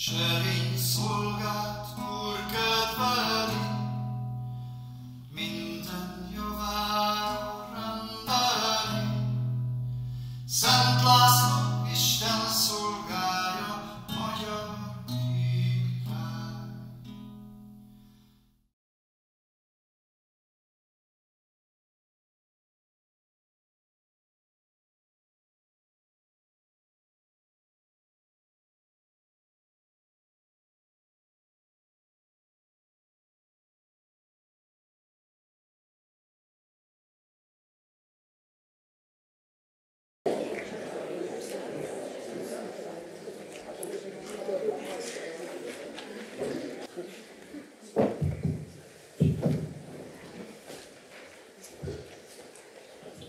Serény szolgát Úr kedveli, minden javára rendeli. Szent László Isten szolgálja, magyar király.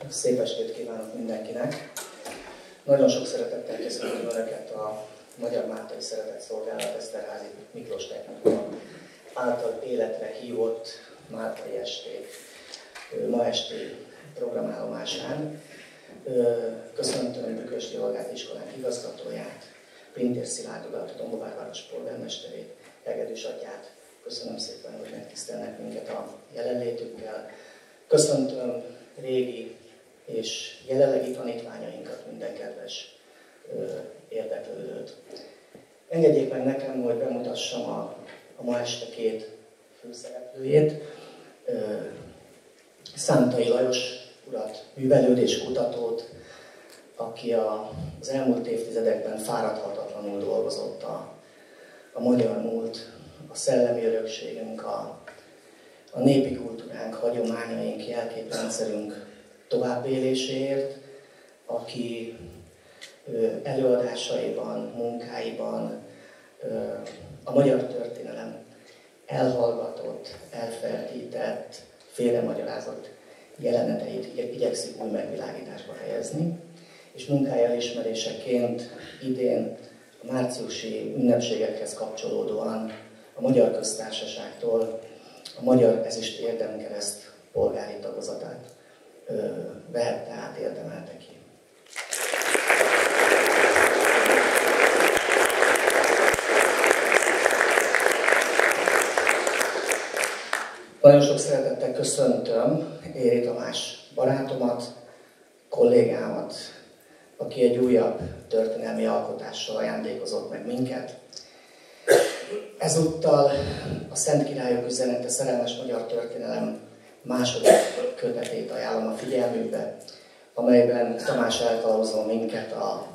Szép estét kívánok mindenkinek! Nagyon sok szeretettel köszöntöm Önöket a Magyar Máltai Szeretetszolgálat Eszterházy Miklós Technikuma által életre hívott Máltai esték ma esti programállomásán. Köszöntöm Bükösdi Olgát iskolánk igazgatóját, Pintér Szilárd urat, Dombóvárváros polgármesterét, Hegedűs atyát. Köszönöm szépen, hogy megtisztelnek minket a jelenlétükkel. Köszöntöm régi és jelenlegi tanítványainkat, minden kedves érdeklődőt. Engedjék meg nekem, hogy bemutassam a ma este két főszereplőjét. Szántai Lajos urat, művelőt és kutatót, aki az elmúlt évtizedekben fáradhatatlanul dolgozott a magyar múlt, a szellemi örökségünk, a népi kultúránk, hagyományaink, jelképrendszerünk továbbéléséért, aki előadásaiban, munkáiban a magyar történelem elhallgatott, elfelejtett, félremagyarázott jeleneteit igyekszik új megvilágításba helyezni, és munkája elismeréseként idén a márciusi ünnepségekhez kapcsolódóan a Magyar Köztársaságtól a Magyar Ezüst Érdemkereszt polgári tagozatát vehette át, érdemelte ki. Nagyon sok szeretettel köszöntöm Éri Tamás barátomat, kollégámat, aki egy újabb történelmi alkotással ajándékozott meg minket. Ezúttal a Szent Királyok üzenete, szerelmes magyar történelem második kötetét ajánlom a figyelmükbe, amelyben Tamás elkalauzol minket a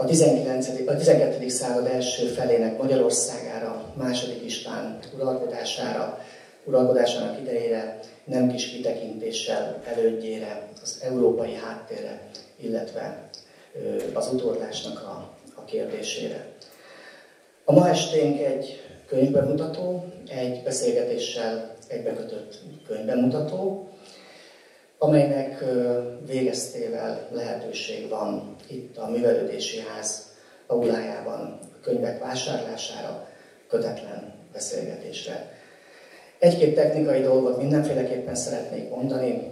12. század első felének Magyarországára, második István uralkodásának idejére, nem kis kitekintéssel elődjére, az európai háttérre, illetve az utódlásnak a kérdésére. A ma esténk egy könyvbemutató, egy beszélgetéssel egybekötött könyvbemutató, amelynek végeztével lehetőség van itt a Művelődési Ház aulájában a könyvek vásárlására, kötetlen beszélgetésre. Egy-két technikai dolgot mindenféleképpen szeretnék mondani.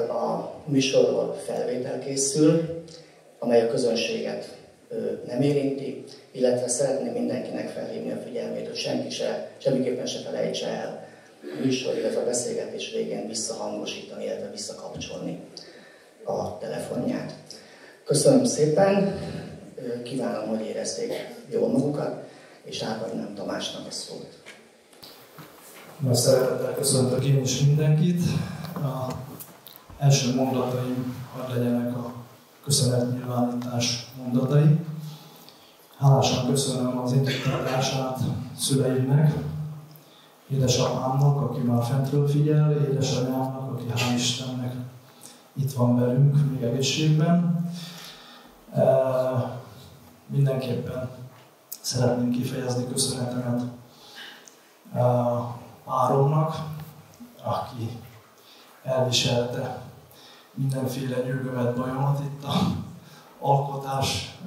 A műsorról felvétel készül, amely a közönséget nem érinti, illetve szeretném mindenkinek felhívni a figyelmét, hogy semmiképpen se felejtse el a műsor, illetve a beszélgetés végén visszahangosítani, illetve visszakapcsolni a telefonját. Köszönöm szépen, kívánom, hogy érezzék jól magukat, és átadnám Tamásnak a szót. Nagy szeretettel köszöntök én is mindenkit. Az első mondataim hadd legyenek a köszönetnyilvánítás mondatai. Hálásan köszönöm az indítatását szüleimnek, édesapámnak, aki már fentről figyel, édesanyámnak, aki hál' Istennek itt van velünk, még egészségben. Mindenképpen szeretném kifejezni köszönetemet páromnak, aki elviselte mindenféle nyűgövet, bajomat itt az alkotás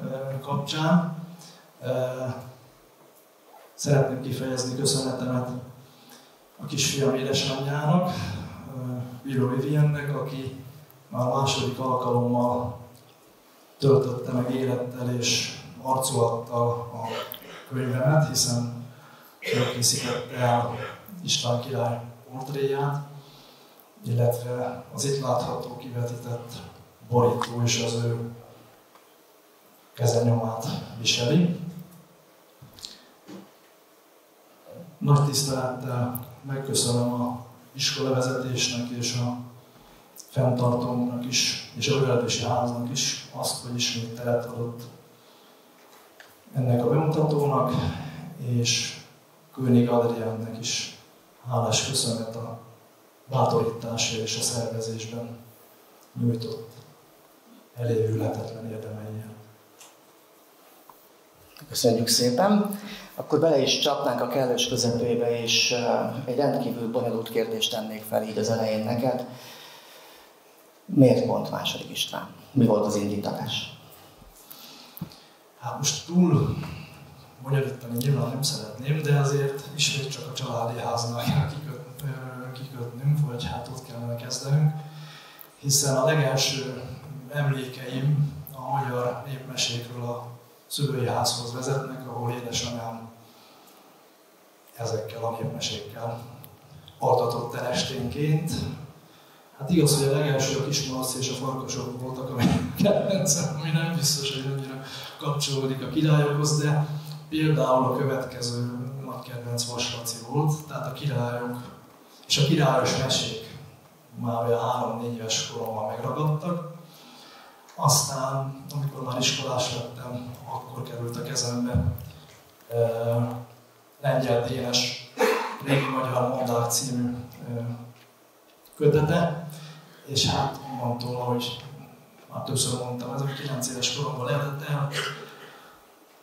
kapcsán. Szeretném kifejezni köszönetemet a kisfiam édesanyjának, Bíró Viviennek, aki már második alkalommal töltötte meg élettel és arculattal a könyvemet, hiszen ő készítette el István király portréját, illetve az itt látható kivetített borító is az ő kezenyomát viseli. Nagy tisztelettel megköszönöm az iskolavezetésnek és a fenntartónak is, és a Művelődési Háznak is azt, hogy ismét teret adott ennek a bemutatónak, és König Adriánnek is hálás köszönet a bátorításért és a szervezésben nyújtott elévülhetetlen érdemeiért. Köszönjük szépen! Akkor bele is csapnánk a kellős közepébe, és egy rendkívül bonyolult kérdést tennék fel így az elején neked. Miért pont második István? Mi volt az indítatás? Hát most túl bonyolítani nyilván nem szeretném, de azért ismét csak a családi háznál kell kikötnünk, vagy hát ott kellene kezdenünk, hiszen a legelső emlékeim a magyar népmesékről a szülői házhoz vezetnek, ahol édesanyám ezekkel a népmesékkel altatott el esténként. Hát igaz, hogy a legelső a Kismalac és a Farkasok voltak a kedvencem, ami nem biztos, hogy annyira kapcsolódik a királyokhoz, de például a következő nagy kedvenc Vas Laci volt, tehát a királyok és a királyos mesék már olyan 3-4 éves koromban megragadtak. Aztán, amikor már iskolás lettem, akkor került a kezembe Lengyel Dénes Régi Magyar Mondák című kötete, és hát onnantól, ahogy már többször mondtam, ez a 9 éves koromban lehetett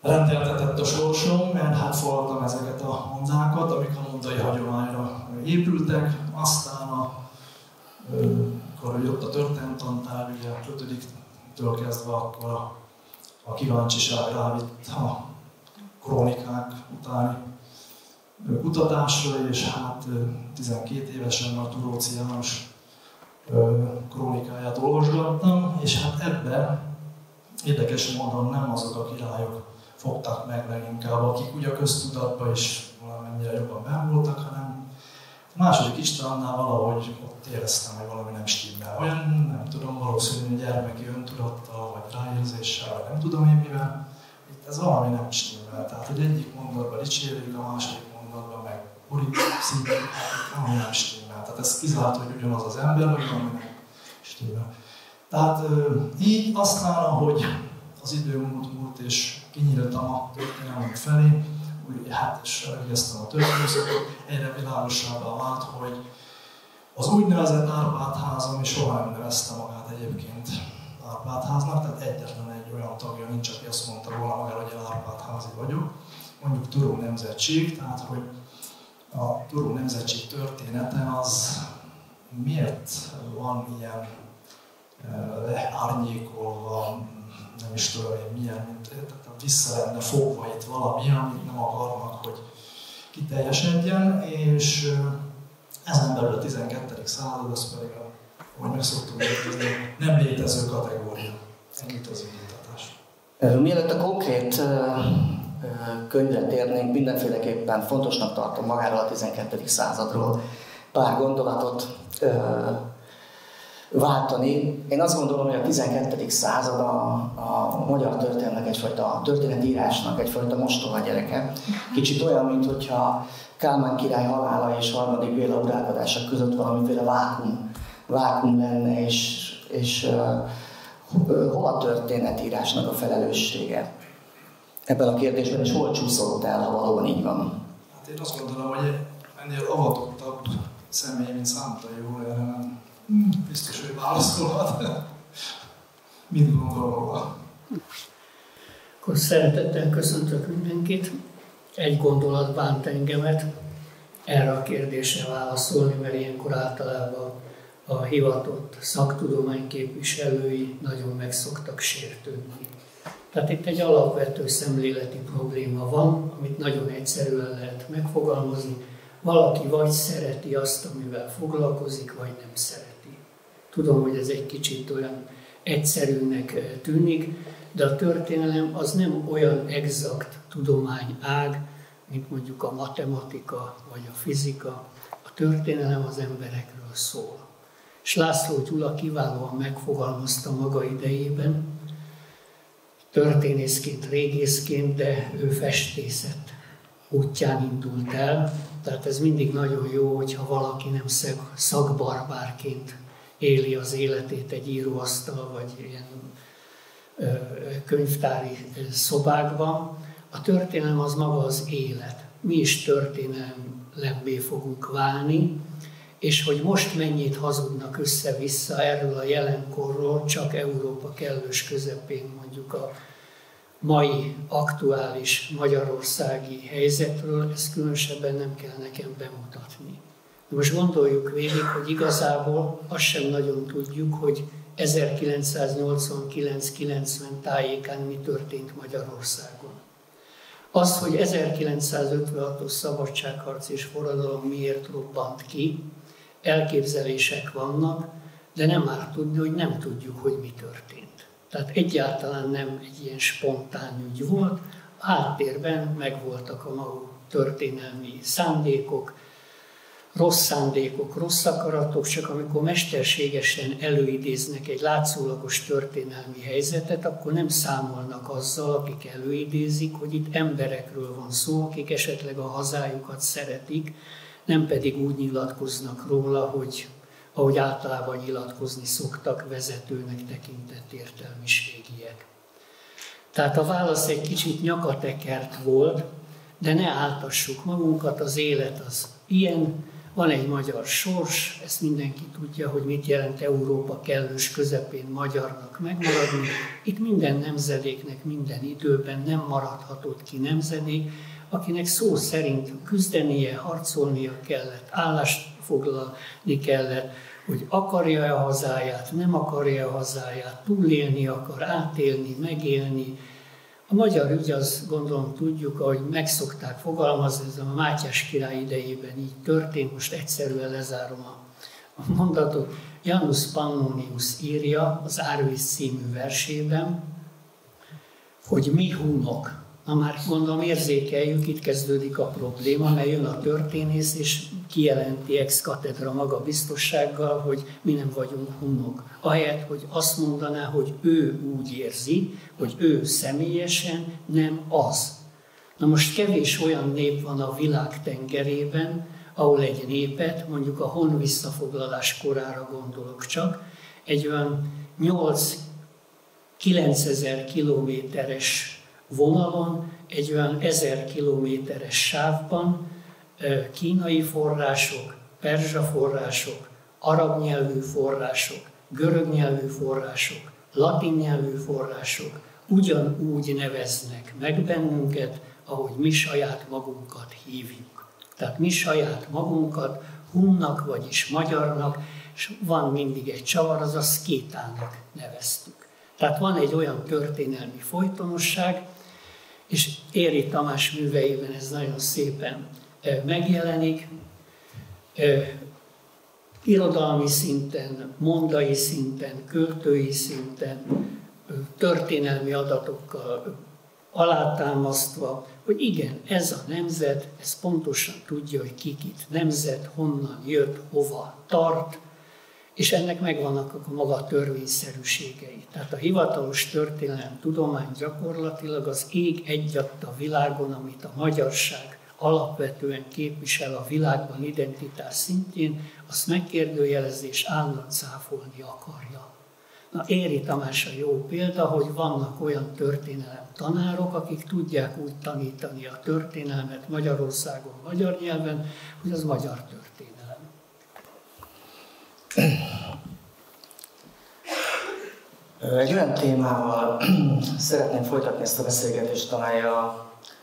rendeltetett a sorsom, mert hát foglaltam ezeket a mondákat, amik a mondai hagyományra épültek, aztán akkor jött a történelemtantárgy, ugye 5-től kezdve akkor a kíváncsiság rávitt a krónikák utáni kutatásra, és hát 12 évesen a Turóczy János krónikáját olvasgattam, és hát ebben érdekes módon nem azok a királyok fogtak meg leginkább, akik ugye a köztudatban is valamennyire jobban benn voltak, hanem a második Istvánnál valahogy ott éreztem, hogy valami nem stimmel. Olyan, nem tudom, valószínűleg gyermeki öntudattal, vagy ráérzéssel, vagy nem tudom én mivel, itt ez valami nem stimmel. Tehát, hogy egyik mondatban dicsérjük, a második mondatban meg szintén, valami nem stimmel. Tehát ez kizárt, hogy ugyanaz az ember, vagy valami nem stimmel. Tehát így aztán, ahogy az idő múlt és kinyíltam a történelmek felé, úgy hát is elvégeztem a történészeket, egyre világosabbá vált, hogy az úgynevezett Árpád-ház, ami soha nem nevezte magát egyébként Árpád-háznak, tehát egyetlen egy olyan tagja nincs, aki azt mondta volna magára, hogy én Árpád-házi vagyok, mondjuk Turó nemzetség, tehát hogy a Turó nemzetség története az miért van ilyen árnyékolva, nem is tudom én milyen, mint vissza lenne fogva itt valami, amit nem akarnak, hogy kiteljesedjen, és ezen belül a 12. század, az pedig, ahogy meg szoktuk mondani, nem létező kategória. Ennyit az indítatás. Mielőtt a konkrét könyvre térnénk, mindenféleképpen fontosnak tartom magáról a 12. századról pár gondolatot váltani. Én azt gondolom, hogy a 12. század a magyar történetnek egyfajta történetírásnak egyfajta mostoha gyereke. Kicsit olyan, mintha Kálmán király halála és Harmadik Béla uralkodása között valamiféle vákum lenne, és hol a történetírásnak a felelőssége ebben a kérdésben, és hol csúszolott el, ha valóban így van? Hát én azt gondolom, hogy ennél avatottabb személy, mint Szántai Jóra, erre nem biztos, hogy válaszolhat. Mit gondol róla? Akkor szeretettel köszöntök mindenkit. Egy gondolat bánt engemet erre a kérdésre válaszolni, mert ilyenkor általában a hivatott szaktudomány képviselői nagyon meg szoktak sértődni. Tehát itt egy alapvető szemléleti probléma van, amit nagyon egyszerűen lehet megfogalmazni. Valaki vagy szereti azt, amivel foglalkozik, vagy nem szereti. Tudom, hogy ez egy kicsit olyan egyszerűnek tűnik, de a történelem az nem olyan exakt tudományág, mint mondjuk a matematika vagy a fizika. A történelem az emberekről szól. És László Gyula kiválóan megfogalmazta maga idejében, történészként, régészként, de ő festészet útján indult el. Tehát ez mindig nagyon jó, hogyha valaki nem szakbarbárként éli az életét egy íróasztal, vagy ilyen könyvtári szobákban. A történelem az maga az élet. Mi is történelemmé fogunk válni, és hogy most mennyit hazudnak össze-vissza erről a jelenkorról, csak Európa kellős közepén mondjuk a mai aktuális magyarországi helyzetről, ezt különösebben nem kell nekem bemutatni. Most gondoljuk végig, hogy igazából azt sem nagyon tudjuk, hogy 1989-90 tájékán mi történt Magyarországon. Az, hogy 1956-os szabadságharc és forradalom miért robbant ki, elképzelések vannak, de nem árt tudni, hogy nem tudjuk, hogy mi történt. Tehát egyáltalán nem egy ilyen spontán ügy volt, a háttérben megvoltak a maguk történelmi szándékok, rossz akaratok, csak amikor mesterségesen előidéznek egy látszólagos történelmi helyzetet, akkor nem számolnak azzal, akik előidézik, hogy itt emberekről van szó, akik esetleg a hazájukat szeretik, nem pedig úgy nyilatkoznak róla, hogy ahogy általában nyilatkozni szoktak vezetőnek tekintett értelmiségiek. Tehát a válasz egy kicsit nyakatekert volt, de ne áltassuk magunkat, az élet az ilyen, van egy magyar sors, ezt mindenki tudja, hogy mit jelent Európa kellős közepén magyarnak megmaradni. Itt minden nemzedéknek minden időben nem maradhatott ki nemzedék, akinek szó szerint küzdenie, harcolnia kellett, állást foglalni kellett, hogy akarja a hazáját, nem akarja a hazáját, túlélni akar, átélni, megélni. A magyar ügy, azt gondolom tudjuk, ahogy megszokták fogalmazni, ez a Mátyás király idejében így történt, most egyszerűen lezárom a mondatot. Janus Pannonius írja az Árvíz című versében, hogy mi hunok. Na már gondolom érzékeljük, itt kezdődik a probléma, mert jön a történész, és kijelenti ex cathedra maga biztossággal, hogy mi nem vagyunk hunok. Ahelyett, hogy azt mondaná, hogy ő úgy érzi, hogy ő személyesen nem az. Na most kevés olyan nép van a világ tengerében, ahol egy népet, mondjuk a Hon visszafoglalás korára gondolok csak, egy olyan 8-9 kilométeres vonalon, egy olyan 1000 kilométeres sávban kínai források, perzsa források, arab nyelvű források, görög nyelvű források, latin nyelvű források ugyanúgy neveznek meg bennünket, ahogy mi saját magunkat hívjuk. Tehát mi saját magunkat hunnak, vagyis magyarnak, és van mindig egy csavar, az a szkétának neveztük. Tehát van egy olyan történelmi folytonosság, és Éri Tamás műveiben ez nagyon szépen megjelenik. Irodalmi szinten, mondai szinten, költői szinten, történelmi adatokkal alátámasztva, hogy igen, ez a nemzet, ez pontosan tudja, hogy kikit nemzet, honnan jött, hova tart, és ennek megvannak a maga törvényszerűségei. Tehát a hivatalos történelem tudomány gyakorlatilag az ég egyatt a világon, amit a magyarság alapvetően képvisel a világban identitás szintjén, azt megkérdőjelezni és állandóan cáfolni akarja. Na, Éri Tamás a jó példa, hogy vannak olyan történelem tanárok, akik tudják úgy tanítani a történelmet Magyarországon, magyar nyelven, hogy az magyar történelem. Egy olyan témával szeretném folytatni ezt a beszélgetést, amely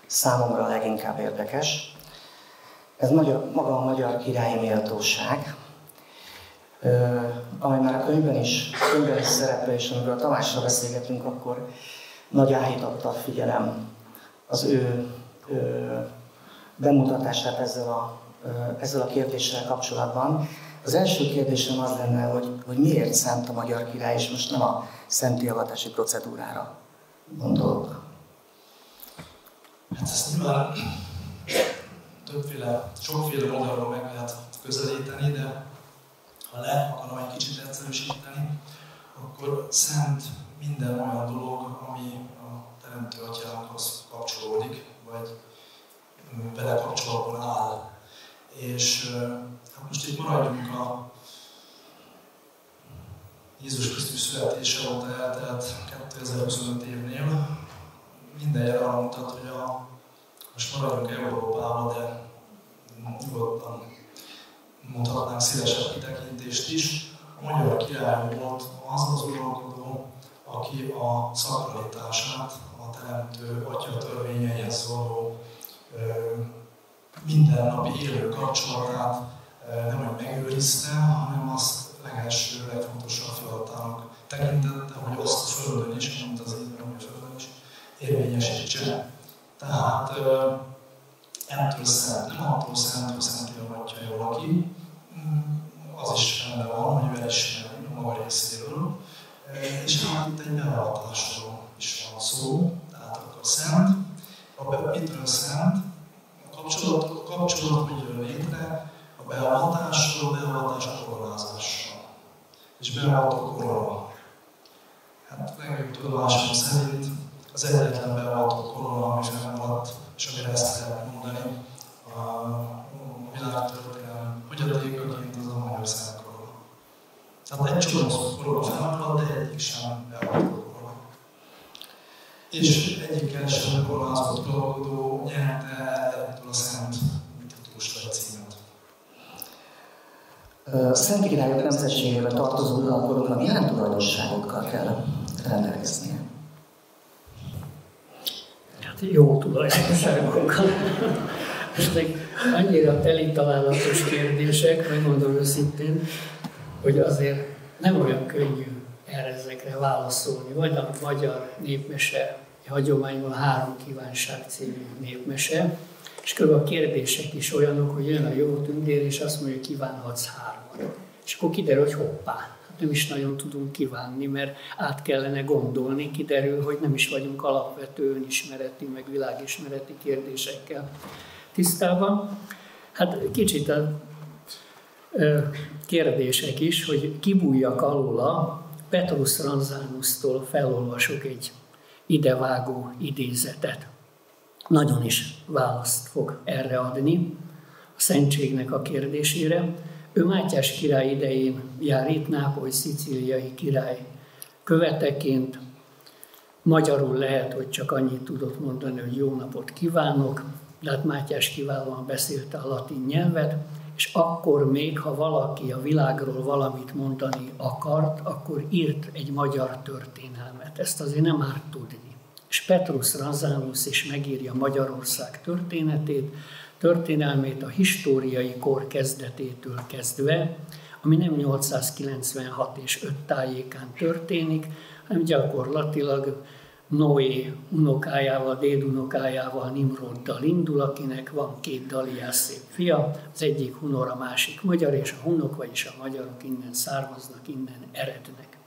számomra leginkább érdekes. Ez maga a magyar királyi méltóság, amely már a könyvben is szerepel, és amikor a Tamásra beszélgetünk, akkor nagy áhítattal figyelem az ő bemutatását ezzel a kérdéssel kapcsolatban. Az első kérdésem az lenne, hogy miért szánt a magyar király, és most nem a szentélyevatási procedúrára gondolok? Hát ezt nyilván sokféle oldalról meg lehet közelíteni, de ha le akarom egy kicsit egyszerűsíteni, akkor szent minden olyan dolog, ami a Teremtő Atyánkhoz kapcsolódik, vagy vele kapcsolatban áll. És hát most itt maradjunk a Jézus Krisztus születése óta eltelt 2025 évnél. Minden jel arra mutat, hogy most maradjunk Európában, de nyugodtan mondhatnánk szélesebb kitekintést is. A magyar király volt az uralkodó, aki a szakralitását, a Teremtő Atya törvényeihez való mindennapi élő kapcsolatát nem hogy megőrizte, hanem azt legelső, legfontosabb feladatának tekintette, hogy azt a Földön is, mint az éppen, hogy a Földön is érvényesítse. Tehát ettől szent, nem attól szent, hogy szentélhatja valaki, az is benne van, hogy elismerjük a maga részéről, és hát itt egy beavatásról is van szó, tehát akkor szent, mitől szent, a kapcsolat hogy jön létre, a beavatásról, a koronázással. És beavató korona. Hát legjobb tudomásom szerint az egyetlen beavató korona, ami fennmaradt, és amire ezt lehet mondani, a világtörténelem fogyatékaként az a magyar szent korona. Tehát egy csomó korona fennmaradt, de egyik sem beavató korona. És egyikkel sem koronázott uralkodó nyerte ettől a szent Titus címet. A Szent Királyok nemzetségébe tartozó uralkodóknak milyen tulajdonságokkal kell rendelkeznie? Hát jó tulajdonságokkal. Ezek annyira telitalálatos kérdések, megmondom őszintén, hogy azért nem olyan könnyű erre ezekre válaszolni. Vagy a magyar népmese hagyományban 3 kívánság című népmese, és kb. A kérdések is olyanok, hogy jön a jó tündér, és azt mondja, hogy kívánhatsz 3-at. És akkor kiderül, hogy hoppá, hát nem is nagyon tudunk kívánni, mert át kellene gondolni, kiderül, hogy nem is vagyunk alapvető önismereti, meg világismereti kérdésekkel tisztában. Hát kicsit a kérdések is, hogy kibújjak alóla, Petrus Ranzánustól felolvasok egy idevágó idézetet. Nagyon is választ fog erre adni a szentségnek a kérdésére. Ő Mátyás király idején jár itt, Nápoly szicíliai király követeként. Magyarul lehet, hogy csak annyit tudott mondani, hogy jó napot kívánok, de hát Mátyás kiválóan beszélte a latin nyelvet, és akkor még, ha valaki a világról valamit mondani akart, akkor írt egy magyar történelmet. Ezt azért nem árt tudni. És Petrus Ranzánus is megírja Magyarország történelmét a históriai kor kezdetétől kezdve, ami nem 896 és 5 tájékán történik, hanem gyakorlatilag Noé unokájával, dédunokájával, Nimroddal indul, akinek van 2 daliás szép fia, az egyik hunor, a másik magyar, és a hunok, vagyis a magyarok innen származnak, innen erednek.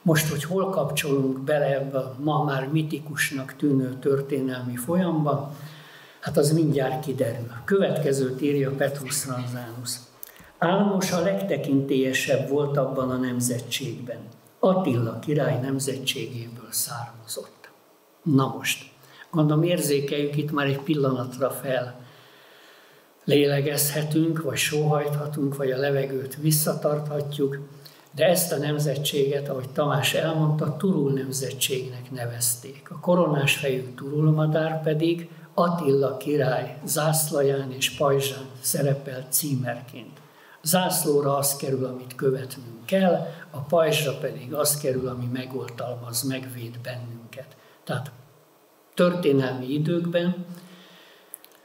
Most, hogy hol kapcsolunk bele ebbe a ma már mitikusnak tűnő történelmi folyamba, hát az mindjárt kiderül. Következőt írja Petrus Ranzánus. Álmos a legtekintélyesebb volt abban a nemzetségben. Attila király nemzetségéből származott. Na most, gondolom érzékeljük, itt már egy pillanatra fel lélegezhetünk, vagy sóhajthatunk, vagy a levegőt visszatarthatjuk, de ezt a nemzetséget, ahogy Tamás elmondta, Turul nemzetségnek nevezték. A koronás fejű turulmadár pedig Attila király zászlaján és pajzsán szerepel címerként. Zászlóra az kerül, amit követnünk kell, a pajzsra pedig az kerül, ami megoltalmaz, megvéd bennünket. Tehát történelmi időkben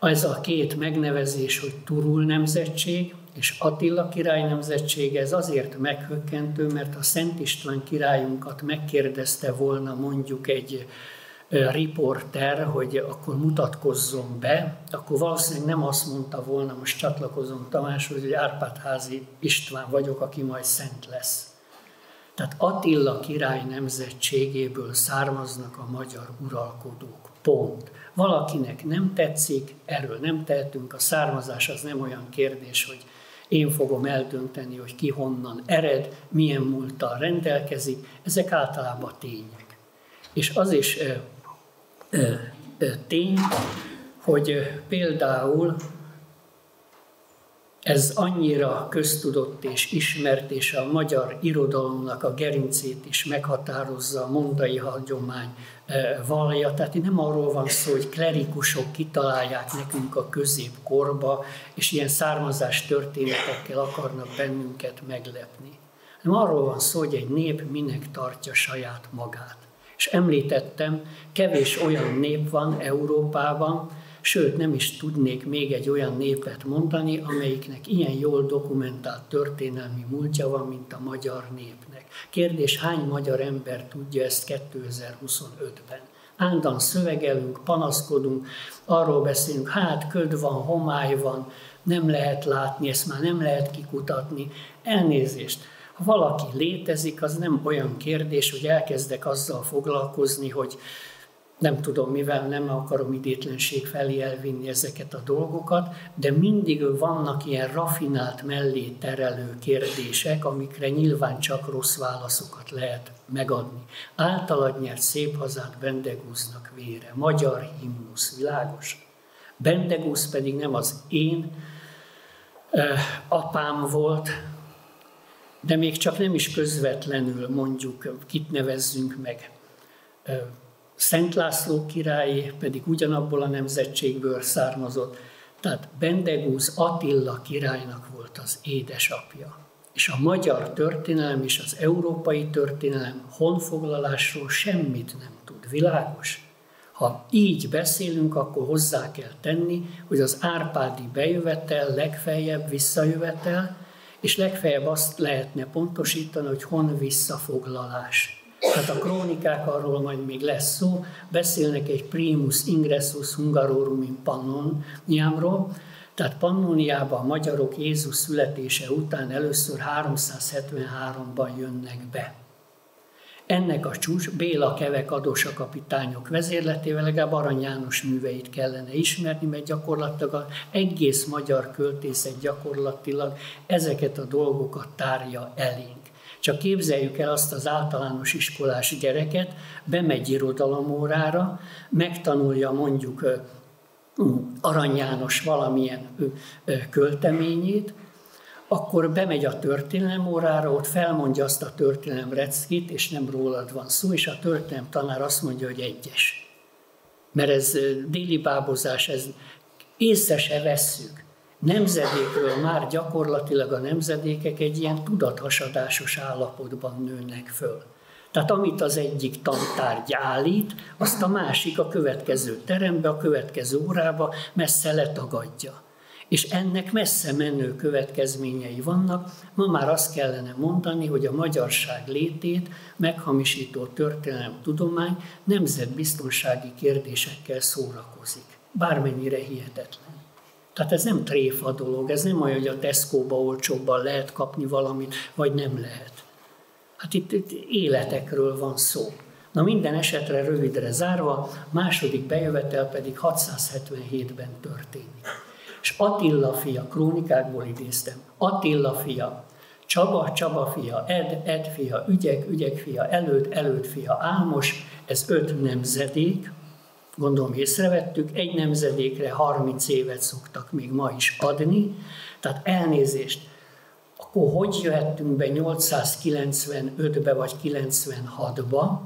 ez a 2 megnevezés, hogy Turul nemzetség és Attila király nemzetsége, ez azért meghökkentő, mert a Szent István királyunkat megkérdezte volna mondjuk egy riporter, hogy akkor mutatkozzon be, akkor valószínűleg nem azt mondta volna, most csatlakozom Tamáshoz, hogy Árpád-házi István vagyok, aki majd szent lesz. Tehát Attila király nemzetségéből származnak a magyar uralkodók. Pont. Valakinek nem tetszik, erről nem tehetünk, a származás az nem olyan kérdés, hogy én fogom eldönteni, hogy ki honnan ered, milyen múlttal rendelkezik, ezek általában tények. És az is tény, hogy például ez annyira köztudott és ismert, és a magyar irodalomnak a gerincét is meghatározza, a mondai hagyomány vallja. Tehát nem arról van szó, hogy klerikusok kitalálják nekünk a középkorba, és ilyen származás történetekkel akarnak bennünket meglepni. Hanem arról van szó, hogy egy nép minek tartja saját magát. És említettem, kevés olyan nép van Európában, sőt, nem is tudnék még egy olyan népet mondani, amelyiknek ilyen jól dokumentált történelmi múltja van, mint a magyar népnek. Kérdés, hány magyar ember tudja ezt 2025-ben? Állandóan szövegelünk, panaszkodunk, arról beszélünk, hát köd van, homály van, nem lehet látni, ezt már nem lehet kikutatni. Elnézést! Ha valaki létezik, az nem olyan kérdés, hogy elkezdek azzal foglalkozni, hogy nem tudom mivel, nem akarom idétlenség felé elvinni ezeket a dolgokat, de mindig vannak ilyen rafinált mellé terelő kérdések, amikre nyilván csak rossz válaszokat lehet megadni. Általad nyert szép hazát Bendegúznak vére, magyar himnusz, világos. Bendegúz pedig nem az én apám volt, de még csak nem is közvetlenül mondjuk, kit nevezzünk meg. Szent László király pedig ugyanabból a nemzetségből származott. Tehát Bendegúz Attila királynak volt az édesapja. És a magyar történelem és az európai történelem honfoglalásról semmit nem tud. Világos? Ha így beszélünk, akkor hozzá kell tenni, hogy az árpádi bejövetel, legfeljebb visszajövetel, és legfeljebb azt lehetne pontosítani, hogy hon visszafoglalás. Tehát a krónikák, arról majd még lesz szó, beszélnek egy primus ingressus Hungarorum in Pannoniámról, tehát Pannoniában a magyarok Jézus születése után először 373-ban jönnek be. Ennek a csúcs Béla Keve Kadosa kapitányok vezérletével legalább Arany János műveit kellene ismerni, mert gyakorlatilag az egész magyar költészet gyakorlatilag ezeket a dolgokat tárja elénk. Csak képzeljük el azt az általános iskolás gyereket, bemegy irodalomórára, megtanulja mondjuk Arany János valamilyen költeményét, akkor bemegy a történelem órára, ott felmondja azt a történelem reckit, és nem rólad van szó, és a történelem tanár azt mondja, hogy 1-es. Mert ez déli bábozás, ez észre se vesszük. Nemzedékről már gyakorlatilag a nemzedékek egy ilyen tudathasadásos állapotban nőnek föl. Tehát amit az egyik tantárgy állít, azt a másik a következő terembe, a következő órába messze letagadja. És ennek messze menő következményei vannak. Ma már azt kellene mondani, hogy a magyarság létét meghamisító történelemtudomány nemzetbiztonsági kérdésekkel szórakozik. Bármennyire hihetetlen. Tehát ez nem tréfa dolog, ez nem olyan, hogy a Tesco-ba olcsóbban lehet kapni valamit, vagy nem lehet. Hát itt életekről van szó. Na minden esetre rövidre zárva, második bejövetel pedig 677-ben történik. És Attila fia, krónikákból idéztem, Attila fia, Csaba, Csaba fia, Ed fia, Ügyek fia, Előd fia, Álmos, ez 5 nemzedék, gondolom észrevettük, egy nemzedékre 30 évet szoktak még ma is adni, tehát elnézést, akkor hogy jöhettünk be 895-be vagy 96-ba,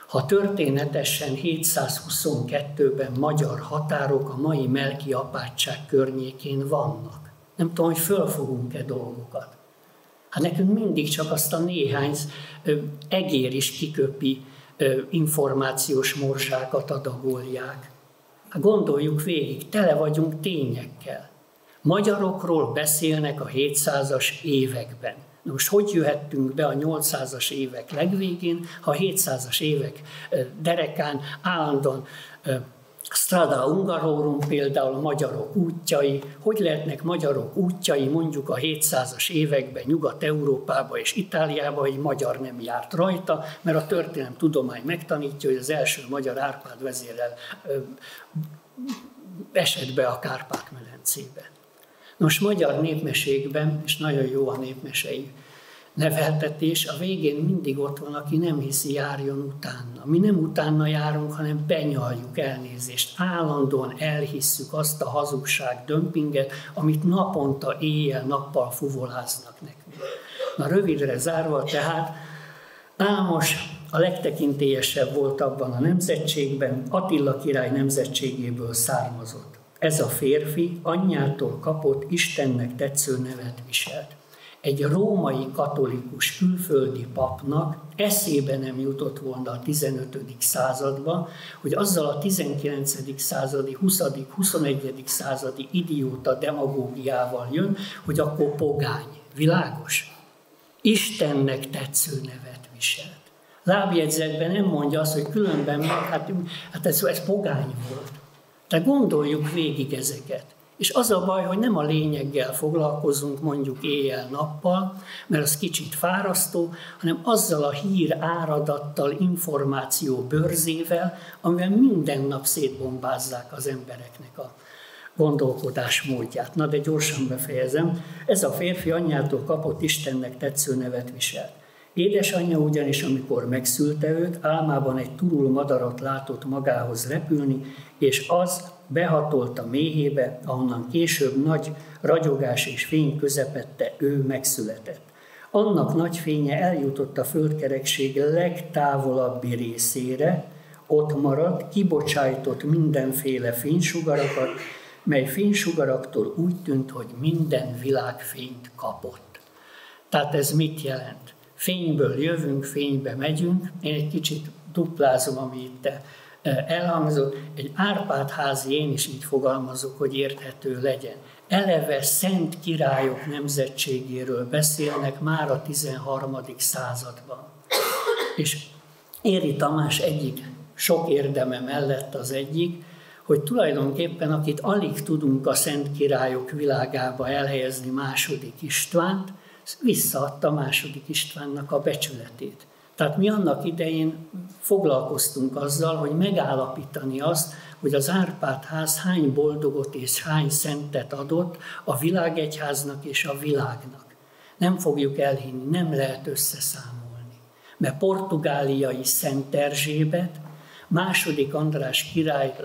ha történetesen 722-ben magyar határok a mai melki apátság környékén vannak. Nem tudom, hogy fölfogunk-e dolgokat. Hát nekünk mindig csak azt a néhány egér is kiköpi információs morzsákat adagolják. Hát gondoljuk végig, tele vagyunk tényekkel. Magyarokról beszélnek a 700-as években. Na most hogy jöhettünk be a 800-as évek legvégén, ha a 700-as évek derekán állandóan Strada Hungarorum például a magyarok útjai, hogy lehetnek magyarok útjai mondjuk a 700-as években Nyugat-Európába és Itáliába, hogy magyar nem járt rajta, mert a történelemtudomány megtanítja, hogy az első magyar Árpád vezérrel esett be a Kárpát-medencébe. Nos, magyar népmesékben, és nagyon jó a népmesei neveltetés, a végén mindig ott van, aki nem hiszi, járjon utána. Mi nem utána járunk, hanem benyaljuk, elnézést. Állandóan elhisszük azt a hazugság dömpinget, amit naponta éjjel-nappal fuvoláznak nekünk. Na, rövidre zárva, tehát Ámos a legtekintélyesebb volt abban a nemzetségben, Attila király nemzetségéből származott. Ez a férfi anyjától kapott Istennek tetsző nevet viselt. Egy római katolikus külföldi papnak eszébe nem jutott volna a 15. században, hogy azzal a 19. századi, 20. 21. századi idióta demagógiával jön, hogy akkor pogány. Világos? Istennek tetsző nevet viselt. Lábjegyzetben nem mondja azt, hogy különben meg, hát ez pogány volt. Tehát gondoljuk végig ezeket. És az a baj, hogy nem a lényeggel foglalkozunk mondjuk éjjel-nappal, mert az kicsit fárasztó, hanem azzal a hír áradattal, információ bőrzével, amivel minden nap szétbombázzák az embereknek a gondolkodás módját. Na, de gyorsan befejezem. Ez a férfi anyjától kapott Istennek tetsző nevet viselt. Édesanyja ugyanis, amikor megszülte őt, álmában egy turul madarat látott magához repülni, és az behatolt a méhébe, ahonnan később nagy ragyogás és fény közepette ő megszületett. Annak nagy fénye eljutott a földkerekség legtávolabbi részére, ott maradt, kibocsájtott mindenféle fénysugarakat, mely fénysugaraktól úgy tűnt, hogy minden világfényt kapott. Tehát ez mit jelent? Fényből jövünk, fénybe megyünk. Én egy kicsit duplázom, ami itt elhangzott. Egy Árpád-házi, én is így fogalmazok, hogy érthető legyen. Eleve szent királyok nemzetségéről beszélnek már a 13. században. És Éri Tamás egyik sok érdeme mellett az egyik, hogy tulajdonképpen akit alig tudunk a szent királyok világába elhelyezni, II. Istvánt, visszaadta II. Istvánnak a becsületét. Tehát mi annak idején foglalkoztunk azzal, hogy megállapítani azt, hogy az Árpád-ház hány boldogot és hány szentet adott a világegyháznak és a világnak. Nem fogjuk elhinni, nem lehet összeszámolni. Mert portugáliai Szent Erzsébet II. András király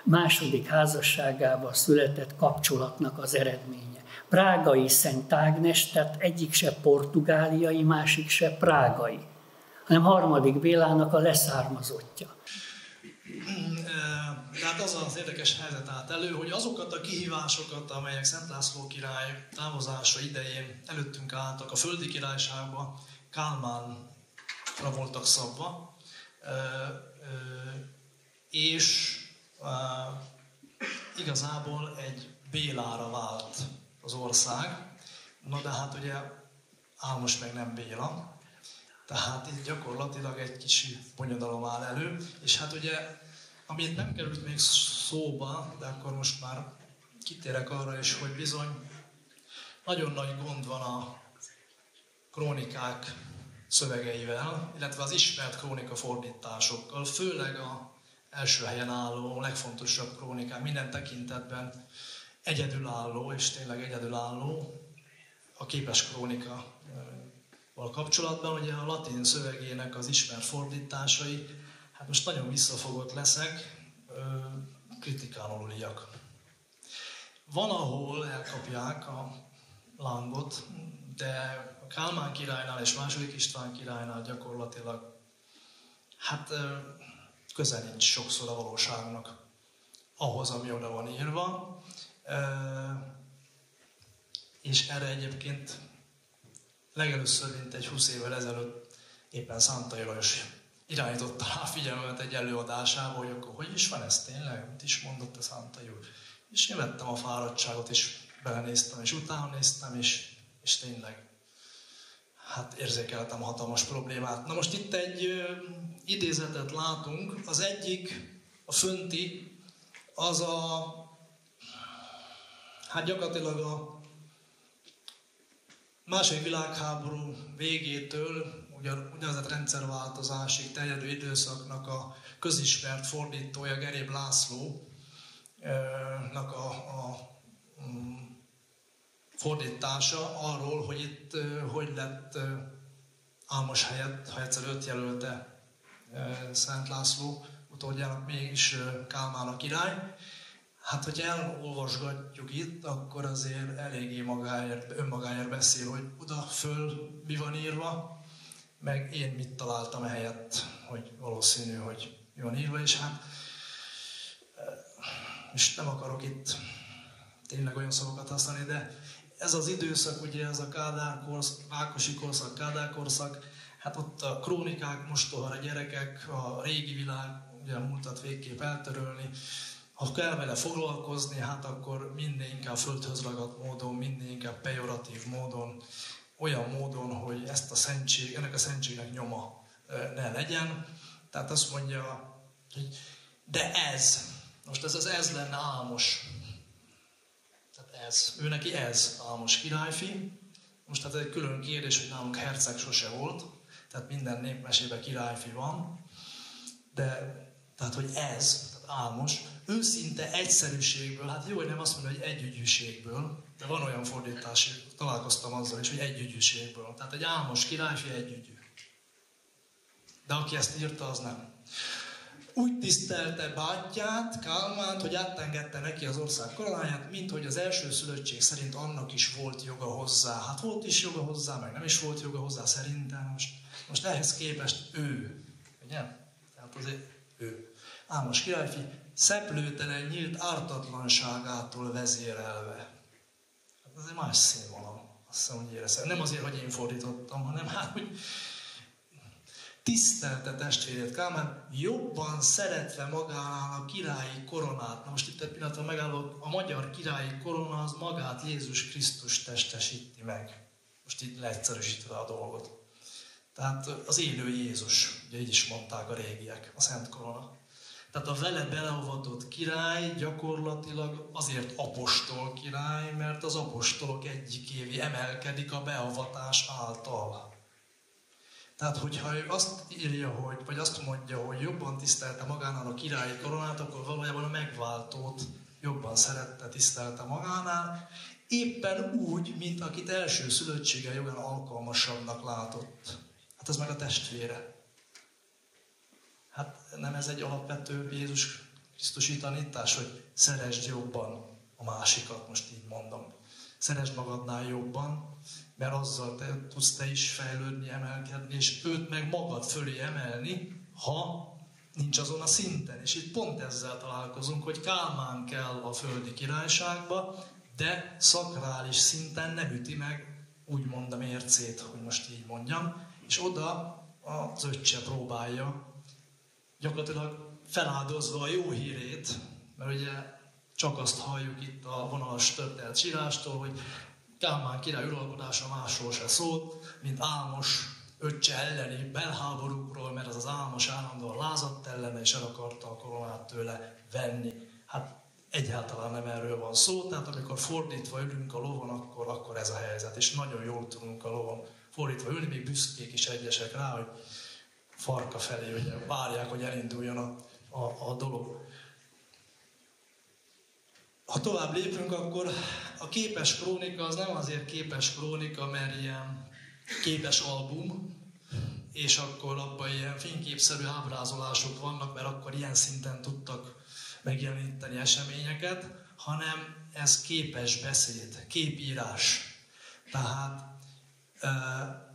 második házasságával született kapcsolatnak az eredménye. Prágai Szent Ágnes, tehát egyik se portugáliai, másik se prágai, hanem harmadik Bélának a leszármazottja. Tehát az az érdekes helyzet állt elő, hogy azokat a kihívásokat, amelyek Szent László király távozása idején előttünk álltak a földi királyságba, Kálmánra voltak szabva, és igazából egy Bélára vált az ország. Na de hát ugye Ámos meg nem Béla, tehát itt gyakorlatilag egy kicsi bonyodalom áll elő, és hát ugye, amit nem került még szóba, de akkor most már kitérek arra is, hogy bizony nagyon nagy gond van a krónikák szövegeivel, illetve az ismert krónikafordításokkal, főleg a első helyen álló, legfontosabb krónikák, minden tekintetben egyedülálló, és tényleg egyedülálló a képes krónikával kapcsolatban. Ugye a latin szövegének az ismert fordításai, hát most nagyon visszafogott leszek, kritikálóliak. Van, ahol elkapják a lángot, de a Kálmán királynál és II. István királynál gyakorlatilag hát közel nincs sokszor a valóságnak ahhoz, ami oda van írva. És erre egyébként legelőször, mint egy 20 évvel ezelőtt éppen Szántai Lajos irányította rá figyelmet egy előadásába, hogy akkor hogy is van ez tényleg, mit is mondott a Szántai úr. És én vettem a fáradtságot, és belenéztem, és utána néztem, és tényleg hát érzékeltem a hatalmas problémát. Na most itt egy idézetet látunk, az egyik, a fönti, az hát gyakorlatilag a második világháború végétől úgynevezett rendszerváltozásig terjedő időszaknak a közismert fordítója Geréb Lászlónak a fordítása arról, hogy itt hogy lett Álmos helyett, ha egyszer őt jelölte Szent László utódjának mégis Kálmán a király. Hát, hogy elolvasgatjuk itt, akkor azért eléggé önmagáért beszél, hogy oda-föl mi van írva, meg én mit találtam ehelyett, hogy valószínű, hogy mi van írva, és hát és nem akarok itt tényleg olyan szavakat használni, de ez az időszak, ugye ez a Rákosi korszak, Kádár korszak, hát ott a krónikák, mostoha gyerekek, a régi világ, ugye a múltat végképp eltörölni. Ha kell vele foglalkozni, hát akkor minél inkább földhöz ragadt módon, minél inkább pejoratív módon, olyan módon, hogy ennek a szentségnek nyoma ne legyen. Tehát azt mondja, hogy de ez, most ez lenne Álmos. Tehát ez, ő neki ez Álmos királyfi. Most hát ez egy külön kérdés, hogy nálunk herceg sose volt, tehát minden népmesében királyfi van, de tehát, hogy ez, tehát Álmos, őszinte egyszerűségből, hát jó, hogy nem azt mondja, hogy együgyűségből, de van olyan fordítás, találkoztam azzal is, hogy együgyűségből. Tehát egy Álmos királyfi együgyű. De aki ezt írta, az nem. Úgy tisztelte bátyját, Kálmánt, hogy átengedte neki az ország koronáját, mint hogy az első szülöttség szerint annak is volt joga hozzá. Hát volt is joga hozzá, meg nem is volt joga hozzá szerintem. Most ehhez képest ő, ugye? Tehát azért ő. Álmos királyfi szeplőtelen nyílt ártatlanságától vezérelve. Hát ez egy más színvonal. Azt hiszem, hogy éreztem. Nem azért, hogy én fordítottam, hanem hát, hogy tisztelte testvérét Kálmán, jobban szeretve magánál a királyi koronát. Na most itt egy pillanatra megállok, a magyar királyi korona az magát Jézus Krisztus testesíti meg. Most így leegyszerűsítve a dolgot. Tehát az élő Jézus, ugye így is mondták a régiek, a Szent Korona. Tehát a vele beleavatott király gyakorlatilag azért apostol király, mert az apostolok egyikévé emelkedik a beavatás által. Tehát, hogyha ő azt írja, vagy azt mondja, hogy jobban tisztelte magánál a királyi koronát, akkor valójában a megváltót jobban szerette, tisztelte magánál, éppen úgy, mint akit első szülöttsége jogán alkalmasabbnak látott. Hát ez meg a testvére. Hát nem ez egy alapvető Jézus Krisztusi tanítás, hogy szeresd jobban a másikat, most így mondom. Szeresd magadnál jobban, mert azzal tudsz te is fejlődni, emelkedni, és őt meg magad fölé emelni, ha nincs azon a szinten. És itt pont ezzel találkozunk, hogy Kálmán kell a földi királyságba, de szakrális szinten nem üti meg, úgymond a mércét, hogy most így mondjam, és oda az öccse próbálja, gyakorlatilag feláldozva a jó hírét, mert ugye csak azt halljuk itt a vonalas történet sírástól, hogy Kálmán király uralkodása másról se szólt, mint Álmos öccse elleni belháborúkról, mert az Álmos állandóan lázadt ellene, és el akarta a koronát tőle venni. Hát egyáltalán nem erről van szó, tehát amikor fordítva ülünk a lovon, akkor ez a helyzet, és nagyon jól tudunk a lovon fordítva ülni, még büszkék is egyesek rá, hogy farka felé ugye várják, hogy elinduljon a dolog. Ha tovább lépünk, akkor a képes krónika az nem azért képes krónika, mert ilyen képes album, és akkor abban ilyen fényképszerű ábrázolások vannak, mert akkor ilyen szinten tudtak megjeleníteni eseményeket, hanem ez képes beszéd, képírás. Tehát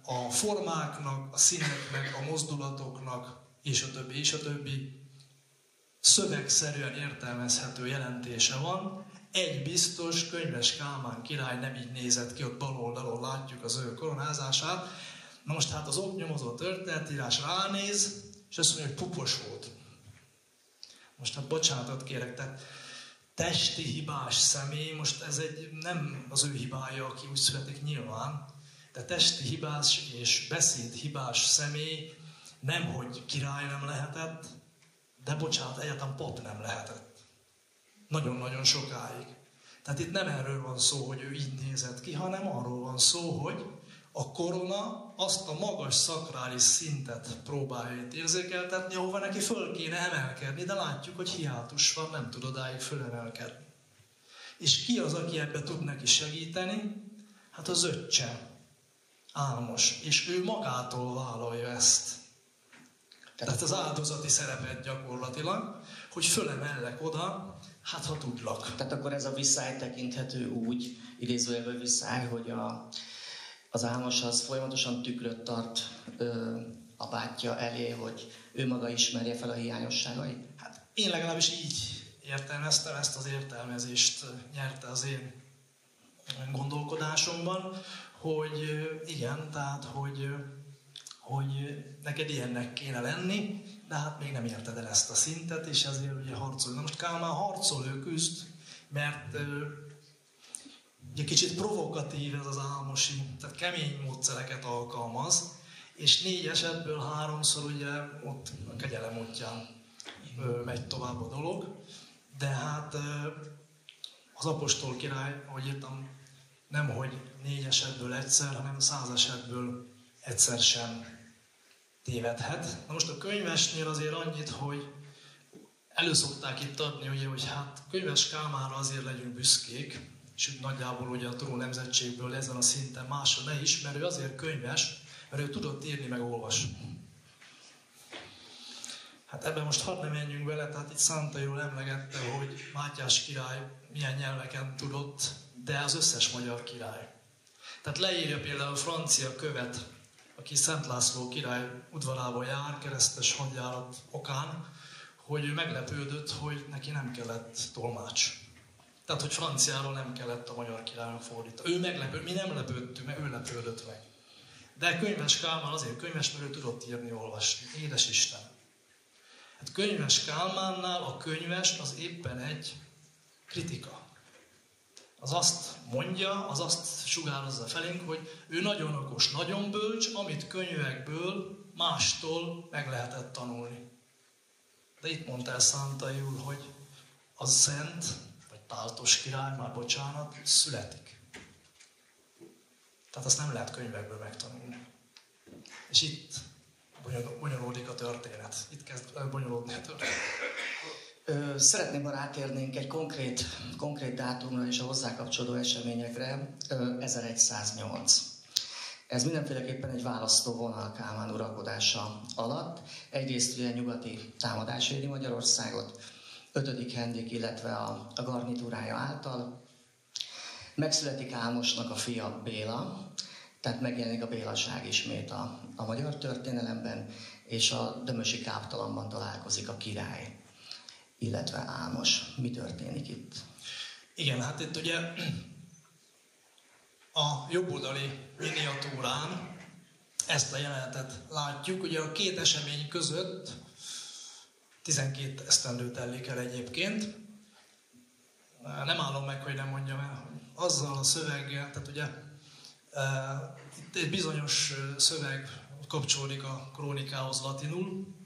a formáknak, a színeknek, a mozdulatoknak, és a többi szövegszerűen értelmezhető jelentése van. Egy biztos, Könyves Kálmán király nem így nézett ki, ott bal oldalon látjuk az ő koronázását. Na most hát az oknyomozó történetírás ránéz, és azt mondja, hogy pupos volt. Most hát bocsánatot kérek, tehát testi hibás személy, most ez nem az ő hibája, aki úgy születik nyilván, de testi hibás és beszéd hibás személy nemhogy király nem lehetett, de bocsánat, egyáltalán pap nem lehetett. Nagyon-nagyon sokáig. Tehát itt nem erről van szó, hogy ő így nézett ki, hanem arról van szó, hogy a korona azt a magas szakrális szintet próbálja itt érzékeltetni, ahova neki föl kéne emelkedni, de látjuk, hogy hiátus van, nem tud odáig fölemelkedni. És ki az, aki ebbe tud neki segíteni? Hát az öccse, Álmos. És ő magától vállalja ezt. Tehát az áldozati szerepet gyakorlatilag, hogy fölemellek oda, hát ha tudlak. Tehát akkor ez a viszály tekinthető úgy, idézőjelben viszály, hogy az Álmos az folyamatosan tükröt tart a bátyja elé, hogy ő maga ismerje fel a hiányosságait? Hát én legalábbis így értelmeztem, ezt az értelmezést nyerte az én gondolkodásomban, hogy igen, tehát hogy neked ilyennek kéne lenni, de hát még nem érted el ezt a szintet, és ezért ugye harcolj. Na most Kálmán harcol, ő küzd, mert ugye kicsit provokatív ez az álmosi, tehát kemény módszereket alkalmaz, és 4 esetből 3-szor ugye ott a kegyelem útján megy tovább a dolog, de hát az apostol király, ahogy írtam, nem hogy 4 esetből egyszer, hanem 100 esetből egyszer sem tévedhet. Na most a könyvesnél azért annyit, hogy előszokták itt adni, ugye, hogy hát Könyves Kálmánra azért legyünk büszkék, és úgy nagyjából ugye a Turó nemzetségből ezen a szinten másra ne is, mert ő azért könyves, mert ő tudott írni meg olvasni. Hát ebben most hadd ne menjünk bele, tehát itt Szántai úr emlegette, hogy Mátyás király milyen nyelveken tudott, de az összes magyar király. Tehát leírja például a francia követ, aki Szent László király udvarába jár, keresztes hadjárat okán, hogy ő meglepődött, hogy neki nem kellett tolmács. Tehát, hogy franciáról nem kellett a magyar királynak fordítani. Ő meglepődött, mi nem lepődtünk meg, ő lepődött meg. De Könyves Kálmán azért könyves, mert ő tudott írni, olvasni. Édes Isten! Hát Könyves Kálmánnál a könyves az éppen egy kritika. Az azt mondja, az azt sugározza felénk, hogy ő nagyon okos, nagyon bölcs, amit könyvekből mástól meg lehetett tanulni. De itt mondta el Szántai úr, hogy a szent, vagy táltos király, már bocsánat, születik. Tehát azt nem lehet könyvekből megtanulni. És itt bonyolódik a történet. Itt kezd bonyolódni a történet. Szeretném, ha rátérnénk egy konkrét dátumra és a hozzá kapcsolódó eseményekre, 1108. Ez mindenféleképpen egy választóvonal Kálmán uralkodása alatt. Egyrészt ugye nyugati támadás éri Magyarországot, 5. Henrik, illetve a garnitúrája által. Megszületik Álmosnak a fia Béla, tehát megjelenik a bélaság ismét a magyar történelemben, és a dömösi káptalanban találkozik a király, illetve Álmos. Mi történik itt? Igen, hát itt ugye a jobboldali miniatúrán ezt a jelenetet látjuk. Ugye a 2 esemény között 12 esztendő telik el egyébként. Nem állom meg, hogy nem mondjam el, hogy azzal a szöveggel, tehát ugye itt egy bizonyos szöveg kapcsolódik a krónikához latinul,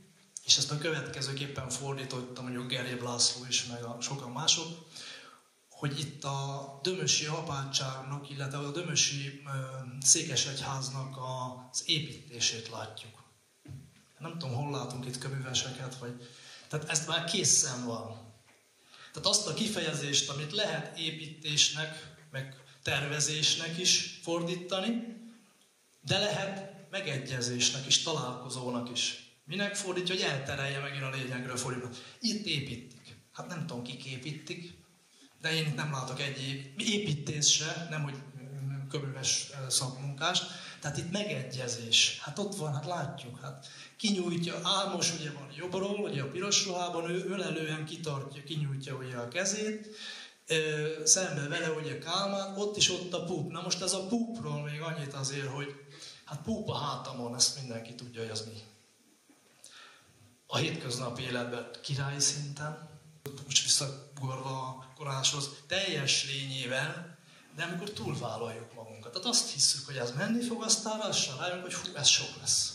és ezt a következőképpen fordítottam, mondjuk Geréb László is, meg a sokan mások, hogy itt a dömösi apátságnak, illetve a dömösi székesegyháznak az építését látjuk. Nem tudom, hol látunk itt köműveseket, vagy... Tehát ezt már készen van. Tehát azt a kifejezést, amit lehet építésnek, meg tervezésnek is fordítani, de lehet megegyezésnek is, találkozónak is. Minek fordítja, hogy elterelje megint a lényegről fordítani. Itt építik. Hát nem tudom, kik építik, de én itt nem látok egy építés se, nem hogy köműves szakmunkást. Tehát itt megegyezés. Hát ott van, hát látjuk. Hát kinyújtja, Álmos ugye van jobbról, ugye a piros ruhában, ő ölelően kitartja, kinyújtja ugye a kezét, szembe vele ugye Kálmán, ott a púp. Na most ez a púpról még annyit azért, hogy hát púp a hátamon, ezt mindenki tudja, hogy az mi. A hétköznapi életben királyi szinten, most visszagorva a koráshoz, teljes lényével, de amikor túlvállaljuk magunkat. Tehát azt hiszük, hogy ez menni fog, aztán lassan rájönk, hogy fú, ez sok lesz.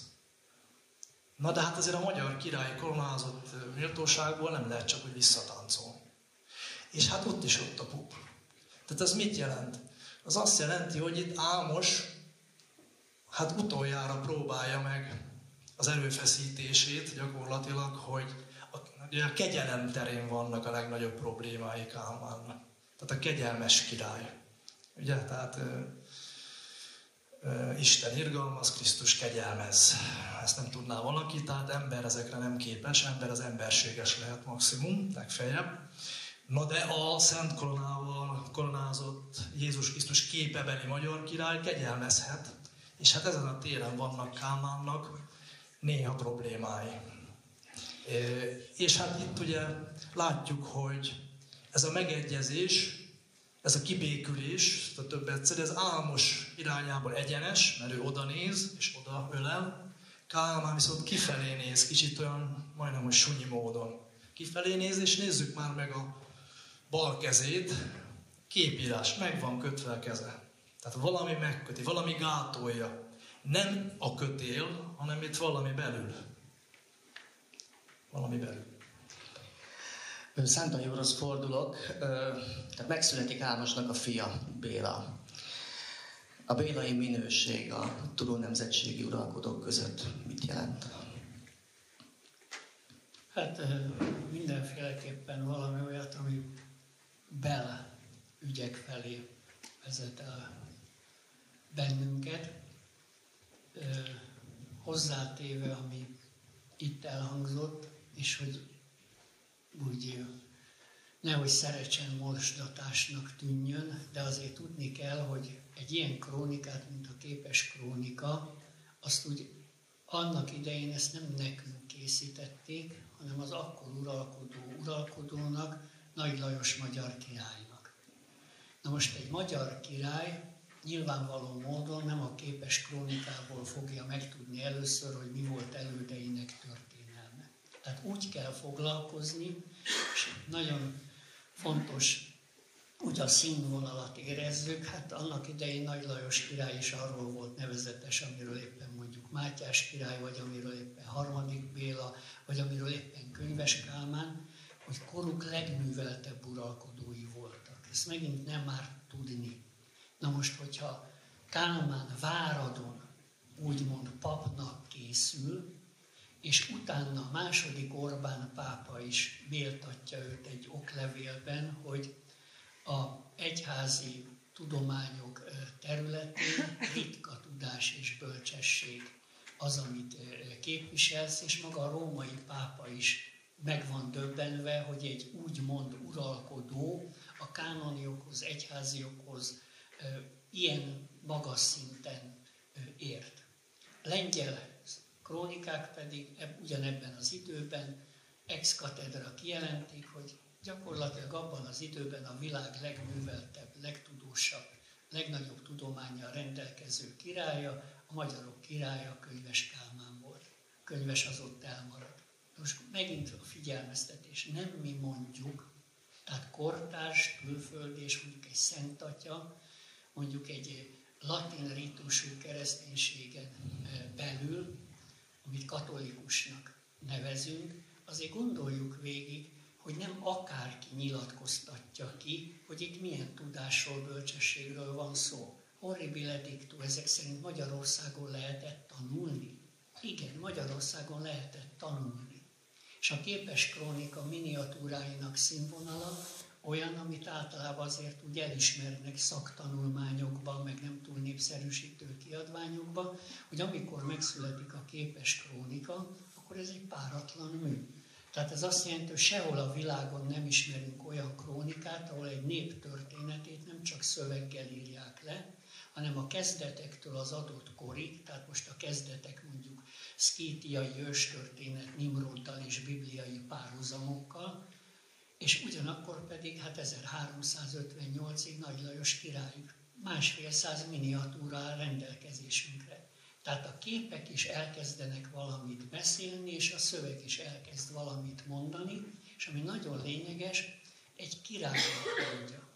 Na de hát azért a magyar király koronázott méltóságból nem lehet csak, hogy visszatáncol. És hát ott is ott a pup. Tehát ez mit jelent? Az azt jelenti, hogy itt Ámos hát utoljára próbálja meg az erőfeszítését gyakorlatilag, hogy a kegyelem terén vannak a legnagyobb problémái Kálmánnak. Tehát a kegyelmes király. Ugye, tehát Isten irgalmaz, Krisztus kegyelmez. Ezt nem tudná valaki, tehát ember ezekre nem képes, ember az emberséges lehet maximum, legfeljebb. Na de a szent koronával koronázott Jézus Krisztus képebeli magyar király kegyelmezhet, és hát ezen a téren vannak Kálmánnak néha problémái. És hát itt ugye látjuk, hogy ez a megegyezés, ez a kibékülés, a több egyszer, ez Ámos irányából egyenes, mert ő oda néz, és oda ölel. Kálmán viszont kifelé néz, kicsit olyan, majdnem, hogy sunyi módon. Kifelé néz, és nézzük már meg a bal kezét, képírás, meg van kötve a keze. Tehát valami megköti, valami gátolja. Nem a kötél, hanem itt valami belül. Valami belül. Szent Anyúrhoz fordulok, tehát megszületik Ámosnak a fia, Béla. A bélai minőség a tudó nemzetségi uralkodók között mit jelent? Hát mindenféleképpen valami olyat, ami bele ügyek felé vezet el bennünket. Hozzátéve, ami itt elhangzott, és hogy úgy nehogy szerecsen morsdatásnak tűnjön, de azért tudni kell, hogy egy ilyen krónikát, mint a képes krónika, azt úgy annak idején ezt nem nekünk készítették, hanem az akkor uralkodónak, Nagy Lajos magyar királynak. Na most egy magyar király nyilvánvaló módon nem a képes krónikából fogja megtudni először, hogy mi volt elődeinek történelme. Tehát úgy kell foglalkozni, és nagyon fontos, hogy a színvonalat érezzük. Hát annak idején Nagy Lajos király is arról volt nevezetes, amiről éppen mondjuk Mátyás király, vagy amiről éppen Harmadik Béla, vagy amiről éppen Könyves Kálmán, hogy koruk legműveltebb uralkodói voltak. Ezt megint nem már tudni. Na most, hogyha Kálmán Váradon úgymond papnak készül, és utána második Orbán pápa is méltatja őt egy oklevélben, hogy a egyházi tudományok területén ritka tudás és bölcsesség az, amit képviselsz, és maga a római pápa is meg van döbbenve, hogy egy úgymond uralkodó a kánoniokhoz, egyháziokhoz ilyen magas szinten ért. Lengyel krónikák pedig ugyanebben az időben ex cathedra kijelentik, hogy gyakorlatilag abban az időben a világ legműveltebb, legtudósabb, legnagyobb tudománnyal rendelkező királya, a magyarok királya Könyves Kálmán volt. Könyves az ott elmaradt. Most megint a figyelmeztetés, nem mi mondjuk, tehát kortárs, külföldi és mondjuk egy Szent Atya, mondjuk egy latin ritusú kereszténységen belül, amit katolikusnak nevezünk, azért gondoljuk végig, hogy nem akárki nyilatkoztatja ki, hogy itt milyen tudásról, bölcsességről van szó. Horribile dictu, ezek szerint Magyarországon lehetett tanulni. Igen, Magyarországon lehetett tanulni. És a képes krónika miniatúráinak színvonala olyan, amit általában azért úgy elismernek szaktanulmányokban, meg nem túl népszerűsítő kiadványokban, hogy amikor megszületik a képes krónika, akkor ez egy páratlan mű. Tehát ez azt jelenti, hogy sehol a világon nem ismerünk olyan krónikát, ahol egy nép történetét nem csak szöveggel írják le, hanem a kezdetektől az adott korig, tehát most a kezdetek mondjuk szkítiai őstörténet Nimroddal és bibliai párhuzamokkal, és ugyanakkor pedig 1358-ig Nagy Lajos királyuk 1,5 miniatúra áll rendelkezésünkre. Tehát a képek is elkezdenek valamit beszélni, és a szöveg is elkezd valamit mondani, és ami nagyon lényeges, egy királynak mondja.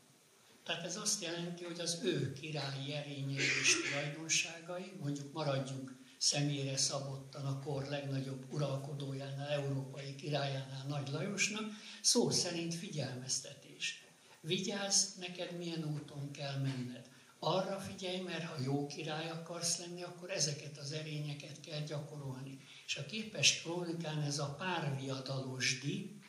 Tehát ez azt jelenti, hogy az ő királyi erényei és tulajdonságai, mondjuk maradjunk személyre szabottan a kor legnagyobb uralkodójánál, európai királyánál, Nagy Lajosnak, szó szerint figyelmeztetés. Vigyázz, neked milyen úton kell menned. Arra figyelj, mert ha jó király akarsz lenni, akkor ezeket az erényeket kell gyakorolni. És a Képes krónikán ez a párviadalosdi,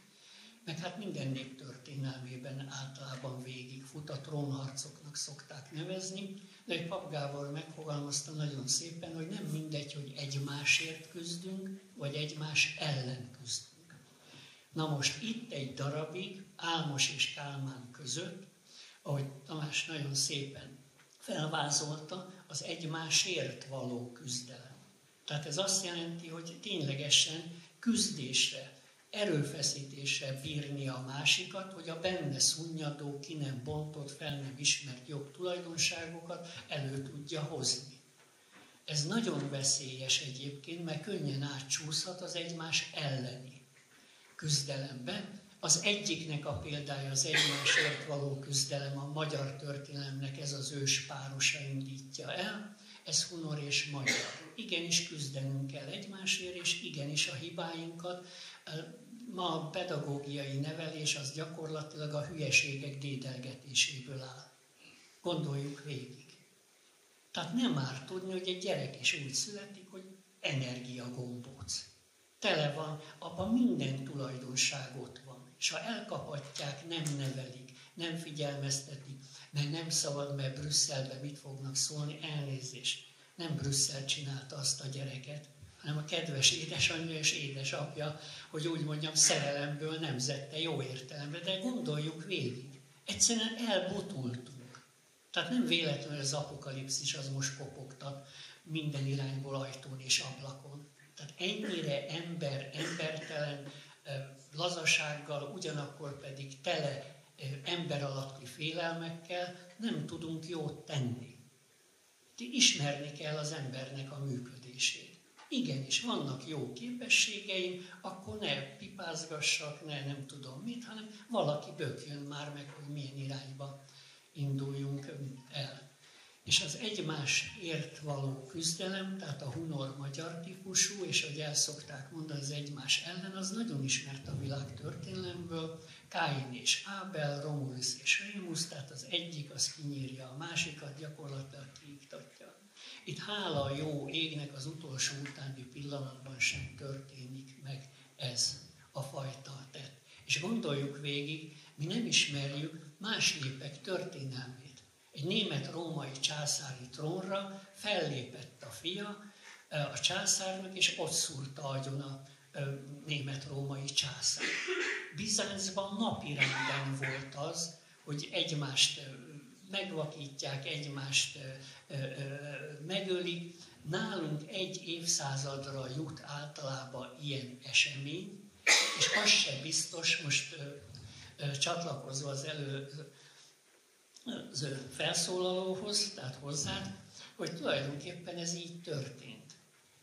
meg hát minden nép történelmében általában végigfut, a trónharcoknak szokták nevezni, de egy Papp Gábor megfogalmazta nagyon szépen, hogy nem mindegy, hogy egymásért küzdünk, vagy egymás ellen küzdünk. Na most itt egy darabig Álmos és Kálmán között, ahogy Tamás nagyon szépen felvázolta, az egymásért való küzdelem. Tehát ez azt jelenti, hogy ténylegesen küzdésre, erőfeszítésre bírni a másikat, hogy a benne szunnyadó, ki nem bontott, fel nem ismert jobb tulajdonságokat elő tudja hozni. Ez nagyon veszélyes egyébként, mert könnyen átcsúszhat az egymás elleni küzdelembe. Az egyiknek a példája az egymásért való küzdelem, a magyar történelemnek ez az ős párosa indítja el, ez Hunor és Magyar. Igenis küzdenünk kell egymásért, és igenis a hibáinkat. Ma a pedagógiai nevelés az gyakorlatilag a hülyeségek dédelgetéséből áll. Gondoljuk végig. Tehát nem árt tudni, hogy egy gyerek is úgy születik, hogy energiagombóc. Tele van, abban minden tulajdonság ott van. És ha elkapatják, nem nevelik, nem figyelmeztetik, mert nem szabad, mert Brüsszelben mit fognak szólni, elnézést. Nem Brüsszel csinálta azt a gyereket, hanem a kedves édesanyja és édesapja, hogy úgy mondjam, szerelemből nemzette jó értelemben, de gondoljuk végig. Egyszerűen elbutultunk. Tehát nem véletlenül az apokalipszis az most kopogtat minden irányból, ajtón és ablakon. Tehát ennyire embertelen lazasággal, ugyanakkor pedig tele ember alatti félelmekkel nem tudunk jót tenni. Ismerni kell az embernek a működését. Igenis, vannak jó képességeim, akkor ne pipázgassak, nem tudom mit, hanem valaki bökjön már meg, hogy milyen irányba induljunk el. És az egymásért való küzdelem, tehát a Hunor magyar típusú, és ahogy el szokták mondani, az egymás ellen, az nagyon ismert a világ történelemből. Káin és Ábel, Romulus és Rémus, tehát az egyik az kinyírja a másikat, gyakorlatilag kiiktatja. Itt hála a jó égnek az utolsó utáni pillanatban sem történik meg ez a fajta tett. És gondoljuk végig, mi nem ismerjük más népek történelmét. Egy német-római császári trónra fellépett a fia a császárnak, és ott szúrta agyon a német-római császár. Bizáncban napirenden volt az, hogy egymást megvakítják, egymást megölik. Nálunk egy évszázadra jut általában ilyen esemény, és az se biztos, most csatlakozva az felszólalóhoz, tehát hozzád, hogy tulajdonképpen ez így történt.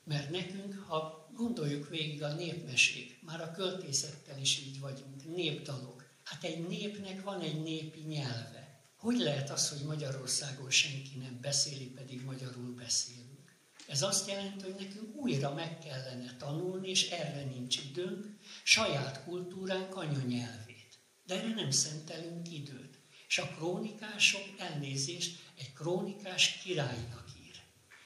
Mert nekünk, ha gondoljuk végig a népmesék, már a költészettel is így vagyunk, népdalok. Hát egy népnek van egy népi nyelve. Hogy lehet az, hogy Magyarországon senki nem beszéli, pedig magyarul beszélünk? Ez azt jelenti, hogy nekünk újra meg kellene tanulni, és erre nincs időnk, saját kultúránk anyanyelvét. De erre nem szentelünk időt. És a krónikások, elnézést, egy krónikás királynak ír.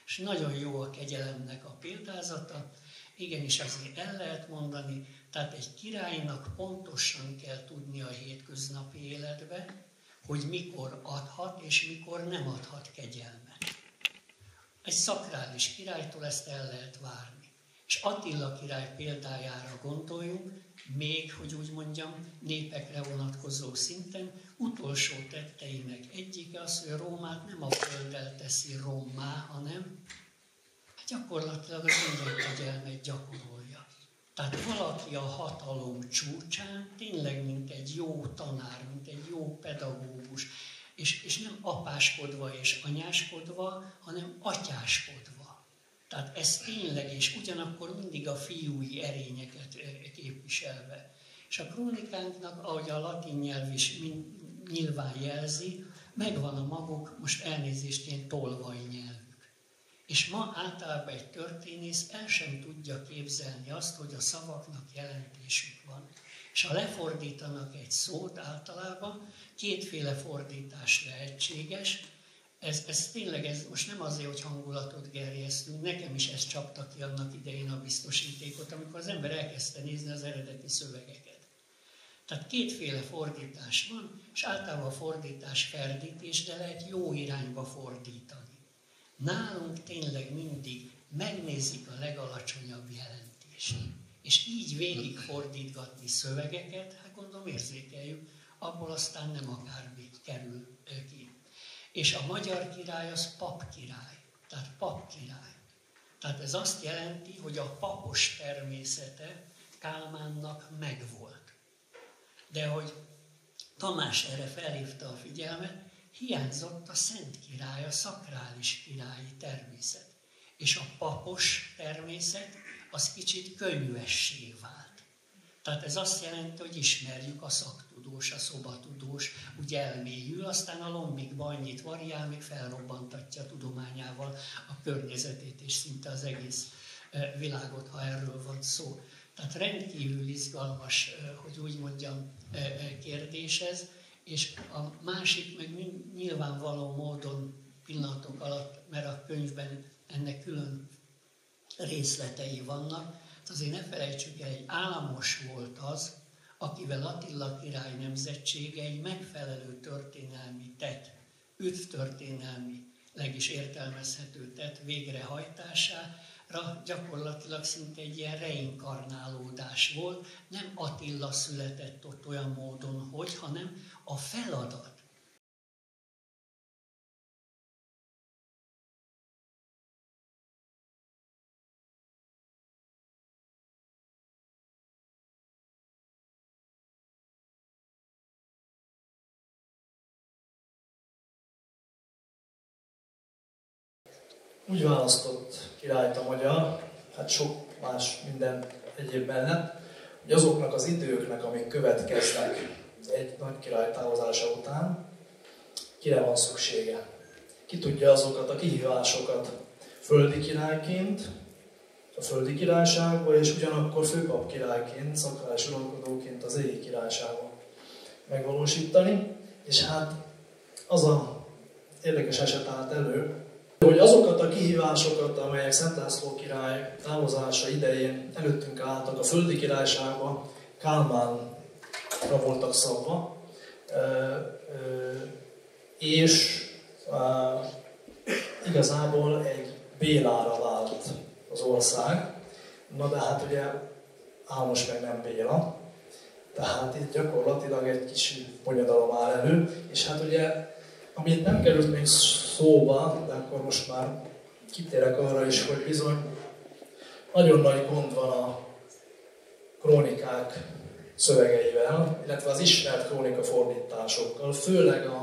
És nagyon jó a kegyelemnek a példázata, igenis azért el lehet mondani, tehát egy királynak pontosan kell tudni a hétköznapi életbe, hogy mikor adhat és mikor nem adhat kegyelmet. Egy szakrális királytól ezt el lehet várni. És Attila király példájára gondoljunk, még, hogy úgy mondjam, népekre vonatkozó szinten, utolsó tetteinek egyike az, hogy Rómát nem a földdel teszi rommá, hanem gyakorlatilag az minden kegyelmet gyakorolja. Tehát valaki a hatalom csúcsán, tényleg mint egy jó tanár, mint egy jó pedagógus, és nem apáskodva és anyáskodva, hanem atyáskodva. Tehát ez tényleg, és ugyanakkor mindig a fiúi erényeket képviselve. És a krónikánknak, ahogy a latin nyelv is nyilván jelzi, megvan a maguk, most elnézést, ilyen tolvaj nyelvük. És ma általában egy történész el sem tudja képzelni azt, hogy a szavaknak jelentésük van. És ha lefordítanak egy szót általában, kétféle fordítás lehetséges. Ez tényleg, ez most nem azért, hogy hangulatot gerjesztünk, nekem is ez csapta ki annak idején a biztosítékot, amikor az ember elkezdte nézni az eredeti szövegeket. Tehát kétféle fordítás van, és általában a fordítás ferdítés, de lehet jó irányba fordítani. Nálunk tényleg mindig megnézik a legalacsonyabb jelentést. És így végig fordítgatni szövegeket, hát gondolom érzékeljük, abból aztán nem akármi kerül ki. És a magyar király az papkirály, tehát papkirály. Tehát ez azt jelenti, hogy a papos természete Kálmánnak megvolt. De hogy Tamás erre felhívta a figyelmet, hiányzott a szent király, a szakrális királyi természet. És a papos természet az kicsit könnyűessé vált. Tehát ez azt jelenti, hogy ismerjük a szaktudós, a szobatudós, úgy elmélyül, aztán a lombikba annyit variál, még felrobbantatja tudományával a környezetét, és szinte az egész világot, ha erről van szó. Tehát rendkívül izgalmas, hogy úgy mondjam, kérdés ez, és a másik meg nyilvánvaló módon pillanatok alatt, mert a könyvben ennek külön részletei vannak, azért ne felejtsük el, egy Álamos volt az, akivel Attila király nemzetségei megfelelő történelmi tett, üdvtörténelmileg is értelmezhető tett végrehajtására gyakorlatilag szinte egy ilyen reinkarnálódás volt. Nem Attila született ott olyan módon, hanem a feladat. Úgy választott királyt a magyar, hát sok más minden egyéb mellett, hogy azoknak az időknek, amik következnek egy nagy király távozása után, kire van szüksége. Ki tudja azokat a kihívásokat földi királyként, a földi királyságban, és ugyanakkor főpap királyként, szakrális uralkodóként az égi királyságban megvalósítani. És hát az a érdekes eset állt elő, hogy azokat a kihívásokat, amelyek Szent László király távozása idején előttünk álltak a földi királyságban, Kálmánra voltak szabva, és igazából egy Bélára vált az ország. Na de hát ugye Álmos meg nem Béla, tehát itt gyakorlatilag egy kis bonyodalom áll elő, és hát ugye amit nem került még szóba, de akkor most már kitérek arra is, hogy bizony nagyon nagy gond van a krónikák szövegeivel, illetve az ismert krónikafordításokkal, főleg az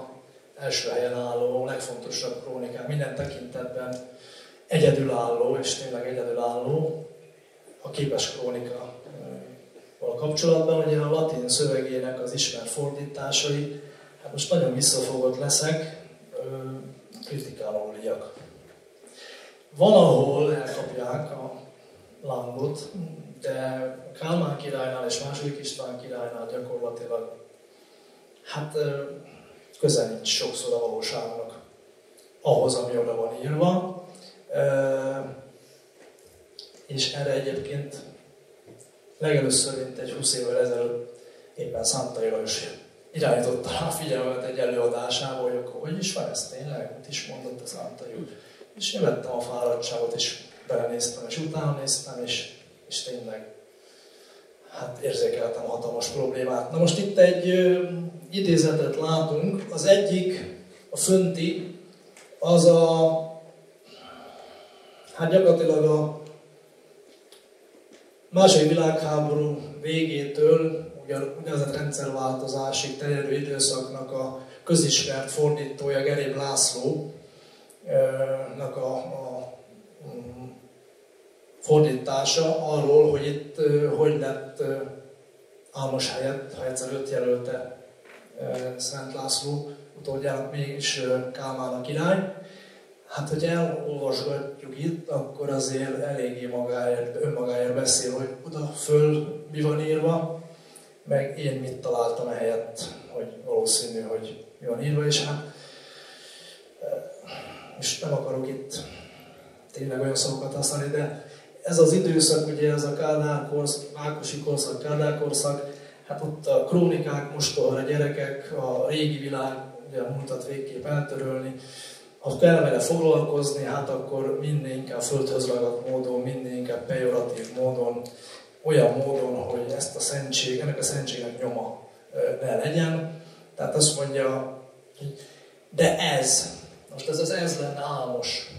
első helyen álló, legfontosabb krónikák, minden tekintetben egyedülálló, és tényleg egyedülálló a képes krónikával kapcsolatban. Ugye a latin szövegének az ismert fordításai, hát most nagyon visszafogott leszek, kritikálóuljak. Van, ahol elkapják a lángot, de Kálmán királynál és II. István királynál gyakorlatilag hát közel nincs sokszor a valóságnak ahhoz, ami oda van írva. És erre egyébként legelőször, mint egy 20 évvel ezelőtt éppen Szántai Lajos irányította rá a figyelmet egy előadásával, hogy akkor hogy is van ez tényleg, mit is mondott a Szántai úr. És én vettem a fáradtságot, és belenéztem, és utána néztem, és tényleg hát érzékeltem a hatalmas problémát. Na most itt egy idézetet látunk. Az egyik, a fönti, az hát gyakorlatilag a II. Világháború végétől úgynevezett rendszerváltozásig terjedő időszaknak a közismert fordítója Geréb Lászlónak a fordítása arról, hogy itt hogy lett Álmos helyett, ha egyszer őt jelölte Szent László, utódjának mégis Kálmán a király. Hát, hogy elolvasgatjuk itt, akkor azért eléggé önmagáért beszél, hogy oda föl mi van írva. meg én mit találtam ehelyett, hogy valószínű, hogy mi van írva, és hát és nem akarok itt tényleg olyan szavakat használni, de ez az időszak, ugye ez a Kádár korszak, Ákosi korszak, Kádár korszak, hát ott a krónikák, mostoha gyerekek, a régi világ, ugye a múltat végképp eltörölni, ha kell vele foglalkozni, hát akkor minél inkább földhöz ragadt módon, minél inkább pejoratív módon, olyan módon, hogy ezt a szentség, ennek a szentségnek nyoma ne legyen. Tehát azt mondja, hogy de ez, most ez lenne álmos.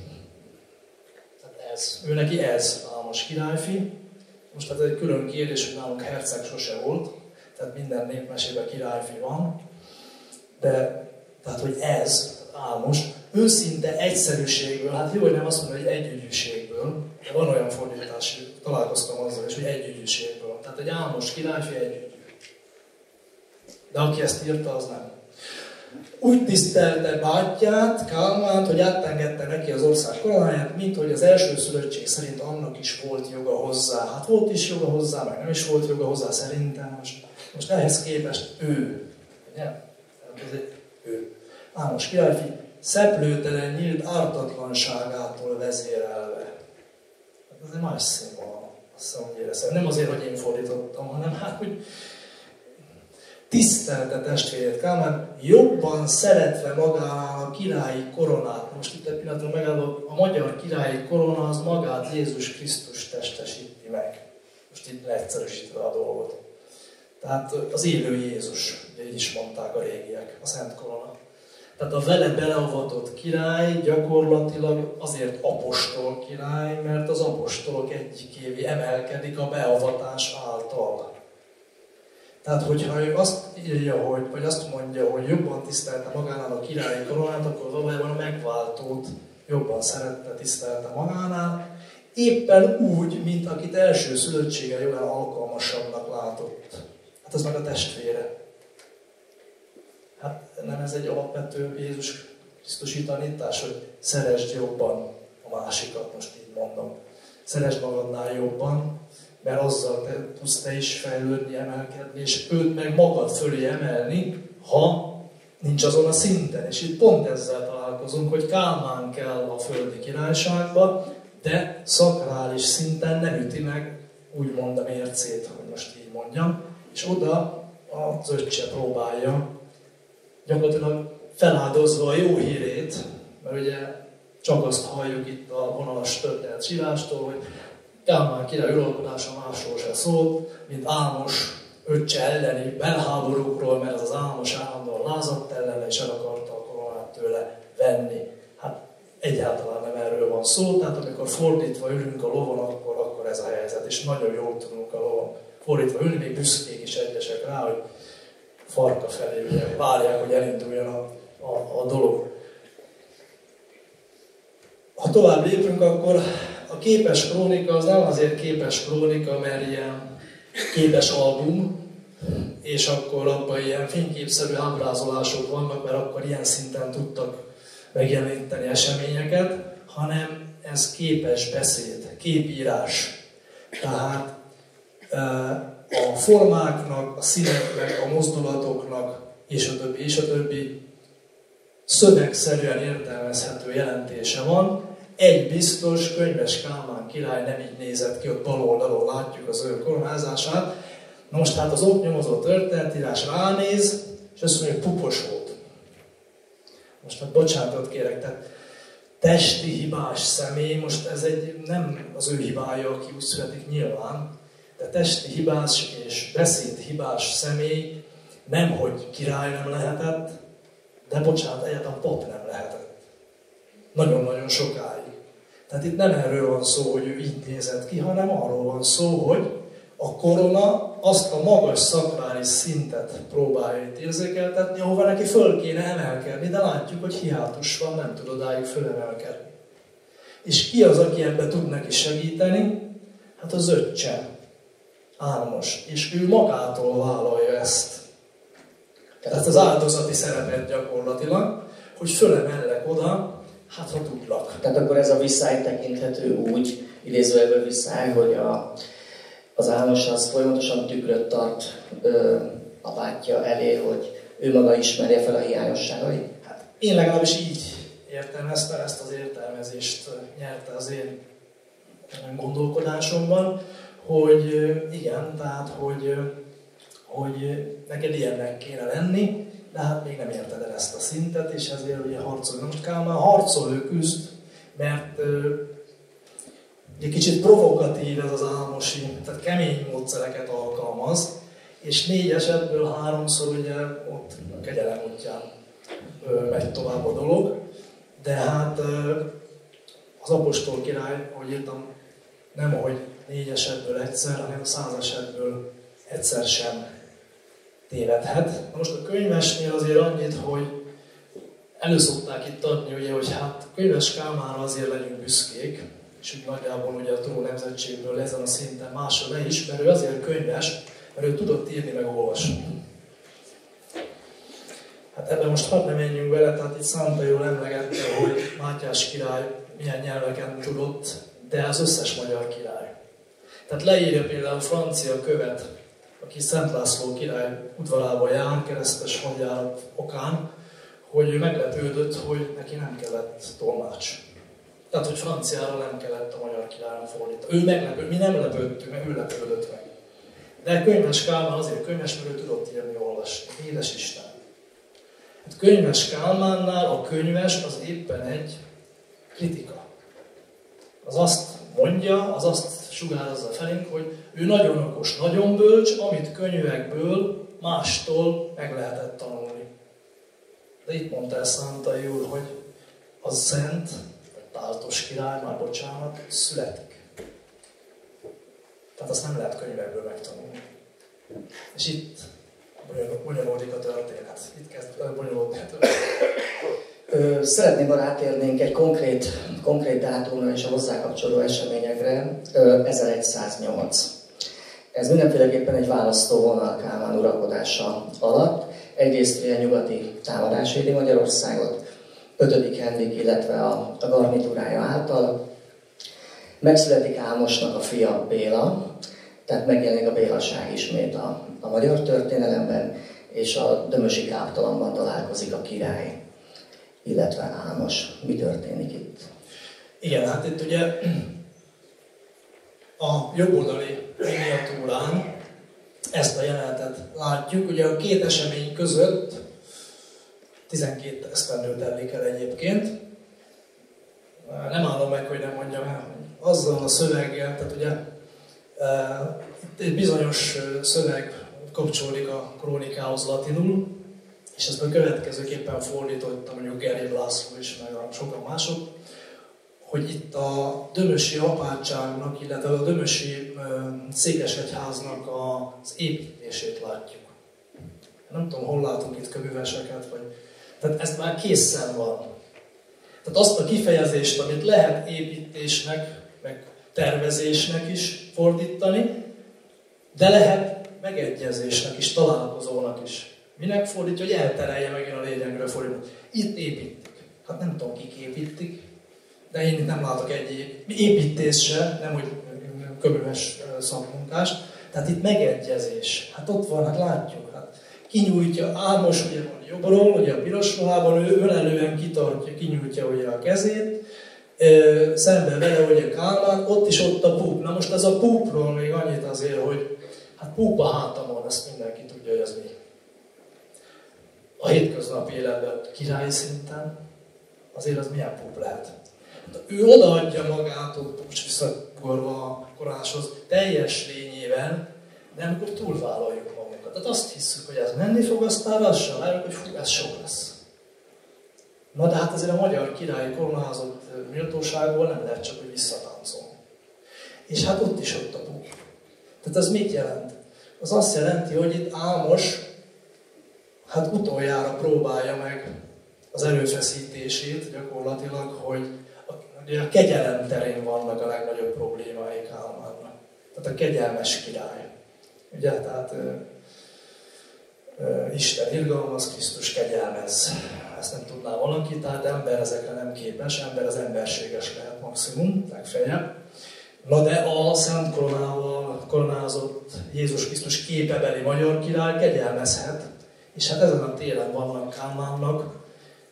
Tehát ez, ő neki ez álmos királyfi. Most hát ez egy külön kérdés, hogy nálunk herceg sose volt, tehát minden népmesében királyfi van, de tehát, hogy ez álmos, őszinte egyszerűségből, hát jó, hogy nem azt mondja, hogy együgyűségből, de van olyan fordítás, találkoztam azzal is, hogy együgyűségből. Tehát egy álmos királyfi együgyű. De aki ezt írta, az nem. Úgy tisztelte bátyját, Kálmánt, hogy átengedte neki az ország koronáját, mint hogy az első szülöttség szerint annak is volt joga hozzá. Hát volt is joga hozzá, meg nem is volt joga hozzá szerintem. Most ehhez képest ő. Ugye? Ez egy ő. Álmos királyfi, szeplőtelen nyílt ártatlanságától vezérelve. Ez egy más színvonal. Azt hiszem, hogy éreztem. Nem azért, hogy én fordítottam, hanem hát, hogy tisztelte testvérét Kálmán, jobban szeretve magának a királyi koronát. Most itt egy pillanatra megállok, a magyar királyi korona az magát Jézus Krisztus testesíti meg. Most itt leegyszerűsítve a dolgot. Tehát az élő Jézus, ugye így is mondták a régiek, a Szent Korona. Tehát a vele beleavatott király gyakorlatilag azért apostol király, mert az apostolok egyikévé emelkedik a beavatás által. Tehát, hogyha ő azt írja, vagy azt mondja, hogy jobban tisztelte magánál a királyi koronát, akkor valójában a megváltót jobban szerette, tisztelte magánál, éppen úgy, mint akit első szülöttsége jobban alkalmasabbnak látott. Hát ez meg a testvére. Hát nem ez egy alapvető Jézus Krisztusi tanítás, hogy szeresd jobban a másikat, most így mondom. Szeresd magadnál jobban, mert azzal tudsz te is fejlődni, emelkedni, és őt meg magad fölé emelni, ha nincs azon a szinten. És itt pont ezzel találkozunk, hogy Kálmán kell a földi királyságba, de szakrális szinten nem üti meg, úgymond a mércét, hogy most így mondjam, és oda az öccse próbálja, gyakorlatilag feláldozva a jó hírét, mert ugye csak azt halljuk itt a vonalas történet sírástól, hogy Kálmán király uralkodása másról se szólt, mint álmos öccse elleni belháborúkról, mert az álmos állandóan lázadt ellene, és el akarta a koronát tőle venni. Hát egyáltalán nem erről van szó, tehát amikor fordítva ülünk a lovon, akkor ez a helyzet, és nagyon jól tudunk a lovon fordítva ülni, még büszkék is egyesek rá, hogy farka felé ugye, várják, hogy elinduljon a dolog. Ha tovább lépünk, akkor a képes krónika az nem azért képes krónika, mert ilyen képes album, és akkor abban ilyen fényképszerű ábrázolások vannak, mert akkor ilyen szinten tudtak megjeleníteni eseményeket, hanem ez képes beszéd, képírás. Tehát a formáknak, a színeknek, a mozdulatoknak, és a többi szövegszerűen értelmezhető jelentése van. Egy biztos, Könyves Kálmán király nem így nézett ki, ott bal oldalon látjuk az ő koronázását. Na most hát az oknyomozó történetírás ránéz, és azt mondja, hogy pupos volt. Most hát bocsánatot kérek, tehát testi hibás személy, most ez nem az ő hibája, aki úgy születik nyilván, de testi hibás és beszéd hibás személy nemhogy király nem lehetett, de bocsánat, egyáltalán pap nem lehetett. Nagyon-nagyon sokáig. Tehát itt nem erről van szó, hogy ő így nézett ki, hanem arról van szó, hogy a korona azt a magas szakrális szintet próbálja itt érzékeltetni, ahova neki föl kéne emelkedni, de látjuk, hogy hiátus van, nem tud odáig fölemelkedni. És ki az, aki ebbe tud neki segíteni? Hát az öccse, Álmos. És ő magától vállalja ezt. Tehát az áldozati szerepet gyakorlatilag, hogy fölemellek oda, hát ha tudlak. Tehát akkor ez a visszáj tekinthető úgy, idézőjelből visszáj, hogy az Ános az folyamatosan tükröt tart a bátyja elé, hogy ő maga ismerje fel a hiányosságait? Hát én legalábbis így értelmeztem, ezt az értelmezést nyerte az én gondolkodásomban, hogy igen, tehát hogy neked ilyennek kéne lenni, de hát még nem érted el ezt a szintet, és ezért ugye harcolni. Most Kálmán harcol, ő küzd, mert egy kicsit provokatív ez az Álmosi, tehát kemény módszereket alkalmaz, és 4 esetből 3-szor ugye ott a kegyelem útján megy tovább a dolog, de hát az apostol király, ahogy írtam, nem ahogy 4 esetből egyszer, hanem 100 esetből egyszer sem tévedhet. Na most a könyvesnél azért annyit, hogy előszokták itt adni, ugye, hogy hát Könyves Kálmánra azért legyünk büszkék, és úgy nagyjából ugye a tró nemzetségből ezen a szinten másra ne is, mert ő azért könyves, mert ő tudott írni meg olvasni. Hát ebben most hadd ne menjünk bele, tehát itt Szánta jól emlegette, hogy Mátyás király milyen nyelveken tudott, de az összes magyar király. Tehát leírja például a francia követ, aki Szent László király udvarába jár, keresztes hadjárat okán, hogy ő meglepődött, hogy neki nem kellett tolmács. Tehát, hogy franciáról nem kellett a magyar királyon fordítani. Ő meglepődött, mi nem lepődtünk meg, ő lepődött meg. De Könyves Kálmán azért könyves, mert ő tudott írni, olvasni. Édes Isten. Hát Könyves Kálmánnál a könyves az éppen egy kritika. Az azt mondja, az azt sugározza felénk, hogy ő nagyon okos, nagyon bölcs, amit könyvekből mástól meg lehetett tanulni. De itt mondta el Szántai úr, hogy a szent, vagy táltos király, már bocsánat, születik. Tehát azt nem lehet könyvekből megtanulni. És itt bonyolódik a történet. Itt kezd bonyolódni a történet. Szeretném, ha rátérnénk egy konkrét dátumra és a hozzá kapcsolódó eseményekre, 1108. Ez mindenféleképpen egy választóvonal Kálmán uralkodása alatt. Egyrészt a nyugati támadás védi Magyarországot, 5. Henrik, illetve a garnitúrája által. Megszületik Ámosnak a fia Béla, tehát megjelenik a bélaság ismét a magyar történelemben, és a dömösi káptalanban találkozik a király, illetve Ámos. Mi történik itt? Igen, hát itt ugye a jobboldali miniatúrán ezt a jelenetet látjuk. Ugye a két esemény között 12 esztendő telik el egyébként. Nem állom meg, hogy nem mondjam el, hogy azzal a szöveggel, tehát ugye itt egy bizonyos szöveg kapcsolódik a krónikához latinul, és ezt a következőképpen fordítottam, mondjuk Geréb László is, meg a sokan mások, hogy itt a dömösi apátságnak, illetve a dömösi székesegyháznak az építését látjuk. Nem tudom, hol látunk itt kövüveseket, vagy... Tehát ez már készen van. Tehát azt a kifejezést, amit lehet építésnek, meg tervezésnek is fordítani, de lehet megegyezésnek is, találkozónak is. Minek fordítja, hogy elterelje megint a lényegről fordítani. Itt építik. Hát nem tudom, kik építik, de én itt nem látok egy építés se, nem hogy kövüves szakmunkás. Tehát itt megegyezés. Hát ott van, hát látjuk. Hát kinyújtja, Ámos ugye van jobbról, ugye a piros ruhában, ő ölelően kitartja, kinyújtja ugye a kezét, szemben vele ugye Kálmán, ott is ott a púp. Na most ez a púpról még annyit azért, hogy hát púp a hátamon, ezt mindenki tudja, hogy ez mi. A hétköznapi életben királyi szinten azért az milyen púp lehet. Ő odaadja magát, most visszagorva a koráshoz, teljes lényével, de amikor túlvállaljuk magunkat. Tehát azt hiszük, hogy ez menni fog, aztán lassan látjuk, hogy fú, ez sok lesz. Na de hát azért a magyar királyi koronázott méltóságból nem lehet csak, hogy visszatáncolni. És hát ott is ott a púp. Tehát ez mit jelent? Az azt jelenti, hogy itt Ámos hát utoljára próbálja meg az erőfeszítését gyakorlatilag, hogy a kegyelem terén vannak a legnagyobb problémái Kálmánnak. Tehát a kegyelmes király. Ugye, tehát Isten irgalmaz, Krisztus kegyelmez. Ezt nem tudná valaki, tehát ember ezekre nem képes, ember az emberséges lehet maximum, legfeljebb. Na de a Szent Koronával koronázott Jézus Krisztus képebeli magyar király kegyelmezhet, és hát ezen a téren vannak Kálmánnak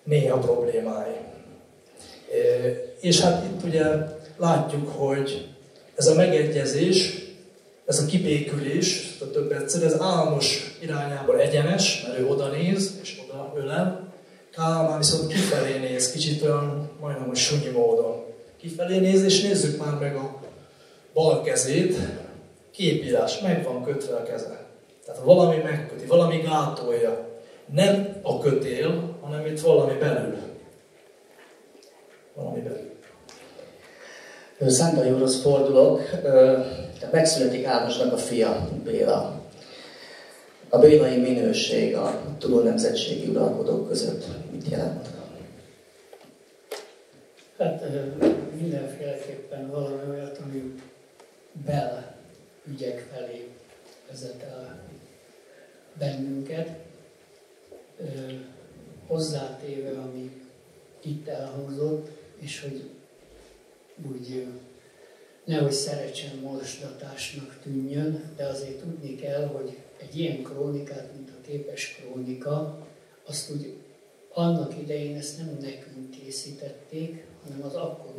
néha problémái. És hát itt ugye látjuk, hogy ez a megegyezés, ez a kibékülés, a több egyszer, ez Álmos irányából egyenes, mert ő oda néz, és oda ölel. Kálmán viszont kifelé néz, kicsit olyan majdnem, hogy sunyi módon. Kifelé néz, és nézzük már meg a bal kezét, képírás, meg van kötve a keze. Tehát valami megköti, valami gátolja. Nem a kötél, hanem itt valami belül. Valami belül. Szentai úrhoz fordulok, megszületik Ámosnak a fia, Béla. A bélai minőség a tudó nemzetségi uralkodók között mit jelent? Hát mindenféleképpen valami olyat, ami bele ügyek felé vezet el bennünket. Hozzátéve, ami itt elhangzott, és hogy úgy nehogy szerecsen morsdatásnak tűnjön, de azért tudni kell, hogy egy ilyen krónikát, mint a képes krónika, azt úgy annak idején ezt nem nekünk készítették, hanem az akkor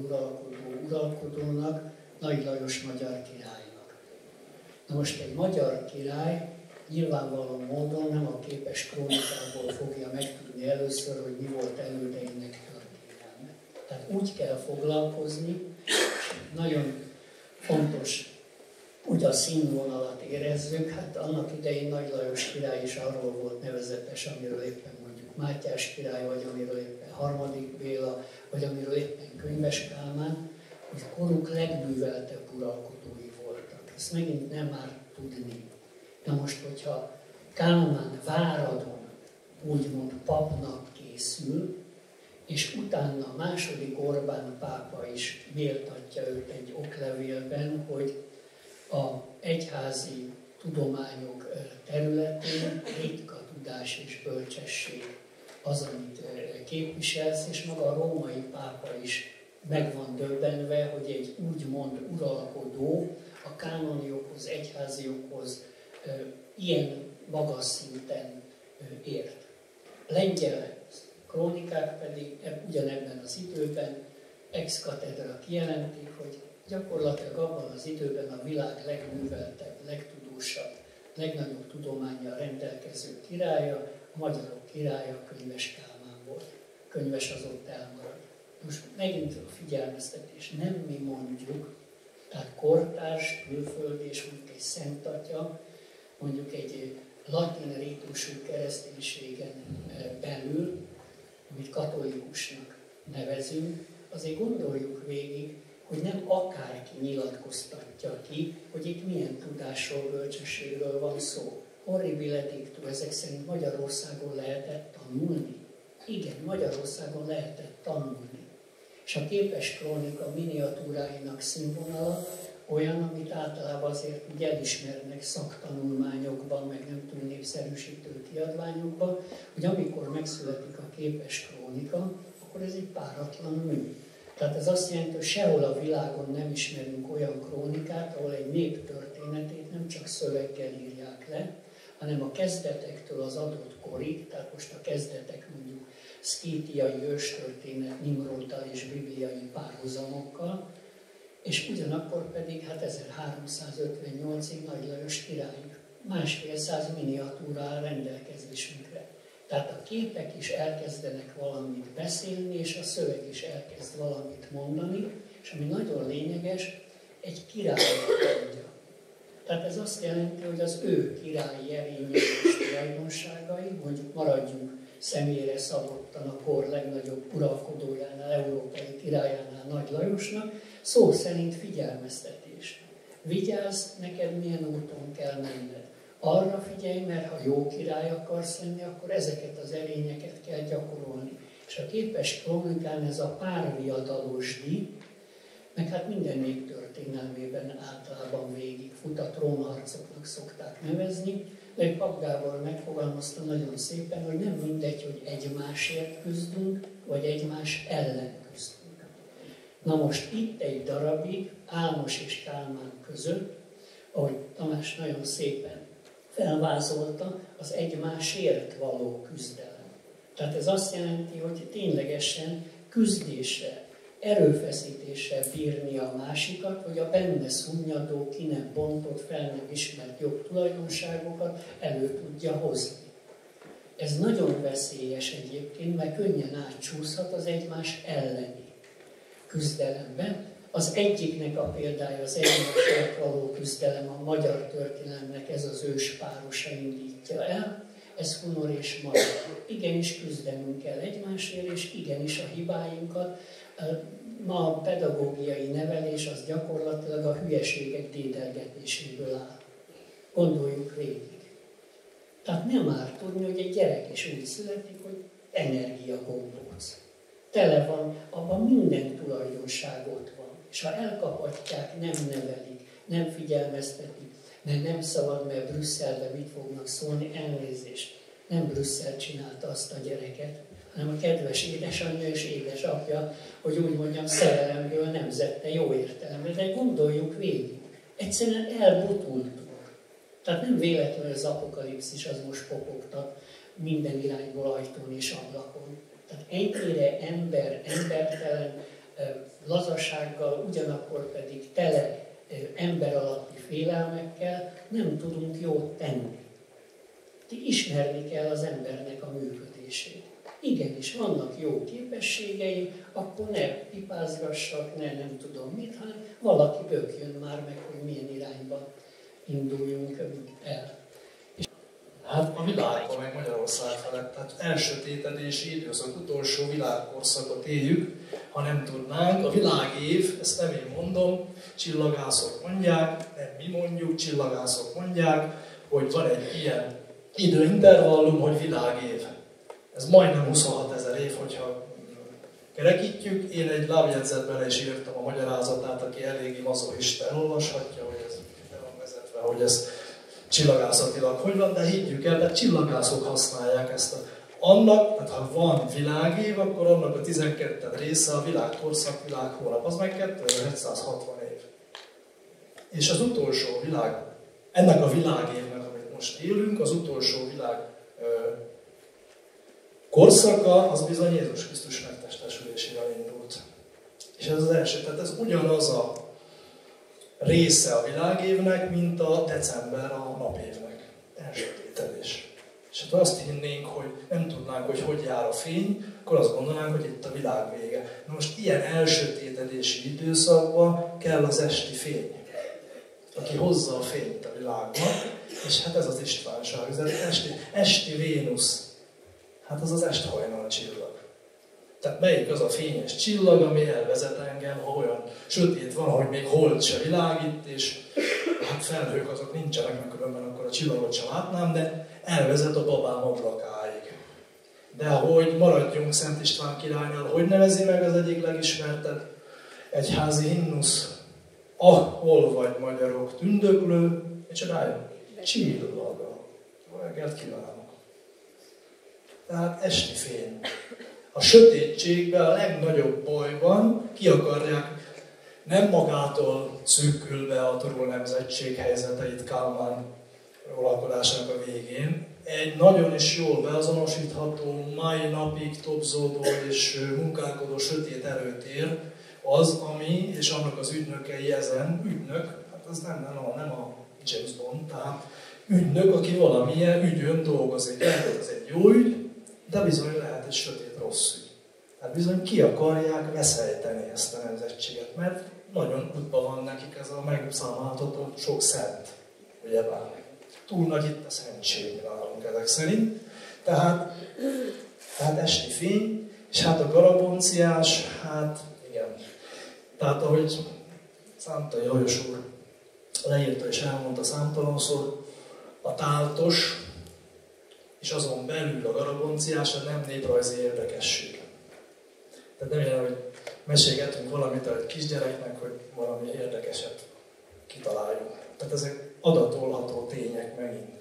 uralkodónak, Nagy Lajos magyar királynak. Na most egy magyar király nyilvánvaló módon nem a képes krónikából fogja megtudni először, hogy mi volt elődeinek történelme. Tehát úgy kell foglalkozni, nagyon fontos, úgy a színvonalat érezzük, hát annak idején Nagy Lajos király is arról volt nevezetes, amiről éppen mondjuk Mátyás király, vagy amiről éppen Harmadik Béla, vagy amiről éppen Könyves Kálmán, hogy koruk legműveltebb uralkodói voltak. Ezt megint nem árt tudni. Na most, hogyha Kálmán Váradon úgymond papnak készül, és utána a második Orbán pápa is méltatja őt egy oklevélben, hogy a egyházi tudományok területén ritka tudás és bölcsesség az, amit képviselsz, és maga a római pápa is meg van döbbenve, hogy egy úgymond uralkodó a kánoniokhoz, egyháziokhoz ilyen magas szinten ért. Lengyel krónikák pedig ugyanebben az időben ex cathedra kijelentik, hogy gyakorlatilag abban az időben a világ legműveltebb, legtudósabb, legnagyobb tudománnyal rendelkező királya, a magyarok királya, Könyves Kálmán volt. Könyves az ott elmarad. Most megint a figyelmeztetés, nem mi mondjuk, tehát kortárs, külföldi és mondjuk egy Szent Atya, mondjuk egy latin rítusú kereszténységen belül, amit katolikusnak nevezünk, azért gondoljuk végig, hogy nem akárki nyilatkoztatja ki, hogy itt milyen tudásról, bölcsességről van szó. Horribile dictu, ezek szerint Magyarországon lehetett tanulni. Igen, Magyarországon lehetett tanulni. És a képes krónika miniatúráinak színvonala olyan, amit általában azért úgy elismernek szaktanulmányokban, meg nem túl népszerűsítő kiadványokban, hogy amikor megszületik a képes krónika, akkor ez egy páratlan mű. Tehát ez azt jelenti, hogy sehol a világon nem ismerünk olyan krónikát, ahol egy nép történetét nem csak szöveggel írják le, hanem a kezdetektől az adott korig, tehát most a kezdetek mondjuk szkítiai őstörténet, Nimróddal és bibliai párhuzamokkal, és ugyanakkor pedig hát 1358-ig Nagy Lajos király másfél száz miniatúra áll rendelkezésünkre. Tehát a képek is elkezdenek valamit beszélni, és a szöveg is elkezd valamit mondani, és ami nagyon lényeges, egy királynak mondja. Tehát ez azt jelenti, hogy az ő királyi erényei és tulajdonságai, mondjuk maradjunk személyre szabottan a kor legnagyobb uralkodójánál, európai királyánál, Nagy Lajosnak, szó szerint figyelmeztetés. Vigyázz, neked milyen úton kell menned. Arra figyelj, mert ha jó király akarsz lenni, akkor ezeket az erényeket kell gyakorolni. És a képes krónikán ez a párviadalosdi, meg hát minden nép történelmében általában végigfut, a trónharcoknak szokták nevezni, de Pap Gábor megfogalmazta nagyon szépen, hogy nem mindegy, hogy egymásért küzdünk, vagy egymás ellen küzdünk. Na most itt egy darabig Álmos és Kálmán között, ahogy Tamás nagyon szépen felvázolta, az egymásért való küzdelem. Tehát ez azt jelenti, hogy ténylegesen küzdéssel, erőfeszítéssel bírni a másikat, hogy a benne szunnyadó, ki nem bontott, fel nem ismert jogtulajdonságokat elő tudja hozni. Ez nagyon veszélyes egyébként, mert könnyen átcsúszhat az egymás elleni küzdelemben. Az egyiknek a példája az egymásért való küzdelem, a magyar történelemnek ez az őspárosa indítja el, ez Hunor és Magyar. Igenis küzdenünk kell egymásért, és igenis a hibáinkat. Ma a pedagógiai nevelés az gyakorlatilag a hülyeségek dédelgetéséből áll. Gondoljuk végig. Tehát nem árt tudni, hogy egy gyerek is úgy születik, hogy energiagombóc. Tele van, abban minden tulajdonság ott van. És ha elkaphatják, nem nevelik, nem figyelmeztetik, mert nem szabad, mert Brüsszelben mit fognak szólni, elnézést. Nem Brüsszel csinálta azt a gyereket, hanem a kedves édesanyja és édesapja, hogy úgy mondjam, szerelemből nemzette jó értelemben. De gondoljuk végig. Egyszerűen elbutultunk. Tehát nem véletlenül az apokalipszis az most popogtat minden irányból, ajtón és ablakon. Tehát ennyire embertelen, lazasággal, ugyanakkor pedig tele ember alatti félelmekkel nem tudunk jót tenni. Ismerni kell az embernek a működését. Igenis, vannak jó képességei, akkor ne pipázgassak, nem tudom mit, hanem valaki bökjön már meg, hogy milyen irányba induljunk el. Hát a világban, meg Magyarország felett, tehát elsötétedési időszak, utolsó világkorszakot éljük, ha nem tudnánk. A világév, ezt nem én mondom, csillagászok mondják, nem mi mondjuk, csillagászok mondják, hogy van egy ilyen időintervallum, hogy világév. Ez majdnem 26 000 év, hogyha kerekítjük. Én egy lábjegyzetben is írtam a magyarázatát, aki eléggé mazochista elolvashatja, hogy ez be van vezetve, hogy ez csillagászatilag hogy van, de higgyük el, de csillagászok használják ezt annak, tehát ha van világév, akkor annak a 12. része a világkorszak, világhónap, az meg 2760 év. És az utolsó világ, ennek a világévnek, amit most élünk, az utolsó világ korszaka, az bizony Jézus Krisztus megtestesülésével indult. És ez az első, tehát ez ugyanaz a része a világévnek, mint a december a napévnek. Elsötétedés. És ha azt hinnénk, hogy nem tudnánk, hogy jár a fény, akkor azt gondolnánk, hogy itt a világ vége. Na most ilyen elsötétedési időszakban kell az esti fény, aki hozza a fényt a világba, és hát ez az Istvánság, ez esti Vénusz. Hát az az esthajnal csillag. Tehát melyik az a fényes csillag, ami elvezet engem, ha olyan sötét van, hogy még hold se világít, és hát felhők azok nincsenek, mert különben akkor a csillagot sem látnám, de elvezet a babám ablakáig. De hogy maradjunk Szent István királynál, hogy nevezi meg az egyik legismertebb egyházi himnusz? Ahol vagy magyarok tündöklő, és rájön, csillaga. Jó reggelt kívánok! Tehát esti fény. A sötétségben a legnagyobb bajban ki akarják nem magától szűkülve a turul nemzetség helyzeteit Kálmán uralkodásának a végén. Egy nagyon is jól beazonosítható, mai napig tobzódó és munkálkodó sötét erőtér az, ami, és annak az ügynökei ezen, ügynök, hát az nem a James Bond, tehát ügynök, aki valamilyen ügyön dolgozik. Lehet, hogy ez egy jó ügy, de bizony lehet egy sötét rossz ügy. Hát bizony ki akarják veszejteni ezt a nemzetséget, mert nagyon útban van nekik ez a megszámolható sok szent, ugyebár. Túl nagy itt a szentség nálunk ezek szerint. Tehát esti fény, és hát a garabonciás, hát igen. Tehát ahogy Számtai Lajos úr leírta és elmondta számtalanszor, a táltos, és azon belül a garabonciás a nem néprajzi érdekesség. Tehát nem jelent, hogy mesélgetünk valamit egy kisgyereknek, hogy valami érdekeset kitaláljunk. Tehát ezek adatolható tények megint.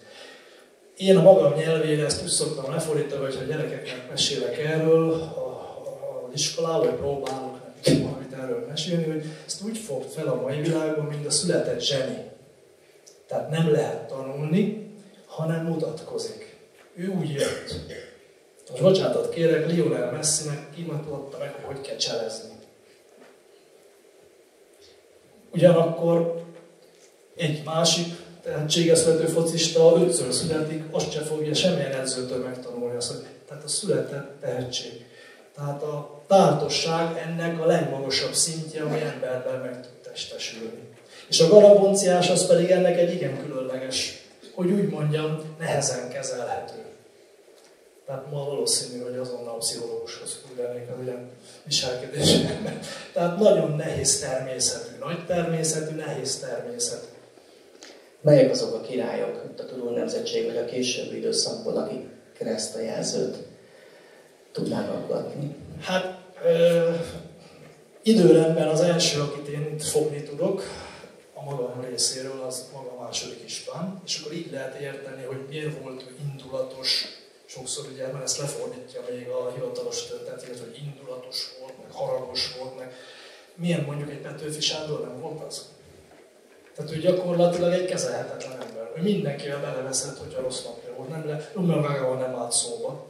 Én a magam nyelvére ezt úgy szoktam lefordítani, hogy ha gyerekeknek mesélek erről az iskolában, vagy próbálok nekik valamit erről erről mesélni, hogy ezt úgy fogd fel a mai világban, mint a született zseni. Tehát nem lehet tanulni, hanem mutatkozik. Ő úgy jött. Most bocsánatot kérek, Lionel Messinek kimutatta meg, hogy kell cselezni. Ugyanakkor egy másik tehetséges születő focista 5-ször születik, azt sem fogja semmilyen edzőtől megtanulni azt, hogy tehát a született tehetség. Tehát a táltosság ennek a legmagasabb szintje, ami emberben meg tud testesülni. És a garabonciás az pedig ennek egy igen különleges, hogy úgy mondjam, nehezen kezelhető. Tehát ma valószínű, hogy azonnal a pszichológushoz küldenék az ilyen viselkedésében. Tehát nagyon nehéz természetű, nagy természetű, nehéz természetű. Melyek azok a királyok, itt a Turul nemzetség, vagy a későbbi időszakból, akik kereszt a jelzőt tudnák alkotni? Hát időrendben az első, akit én itt fogni tudok, a magam részéről, az maga második István, és akkor így lehet érteni, hogy miért volt ő indulatos, sokszor ugye, mert ezt lefordítja még a hivatalos történet, hogy indulatos volt, meg haragos volt, meg milyen mondjuk egy Petőfi Sándor nem volt az? Tehát ő gyakorlatilag egy kezelhetetlen ember. Ő mindenkivel beleveszett, hogyha rossz napja volt, önmagával nem állt szóba.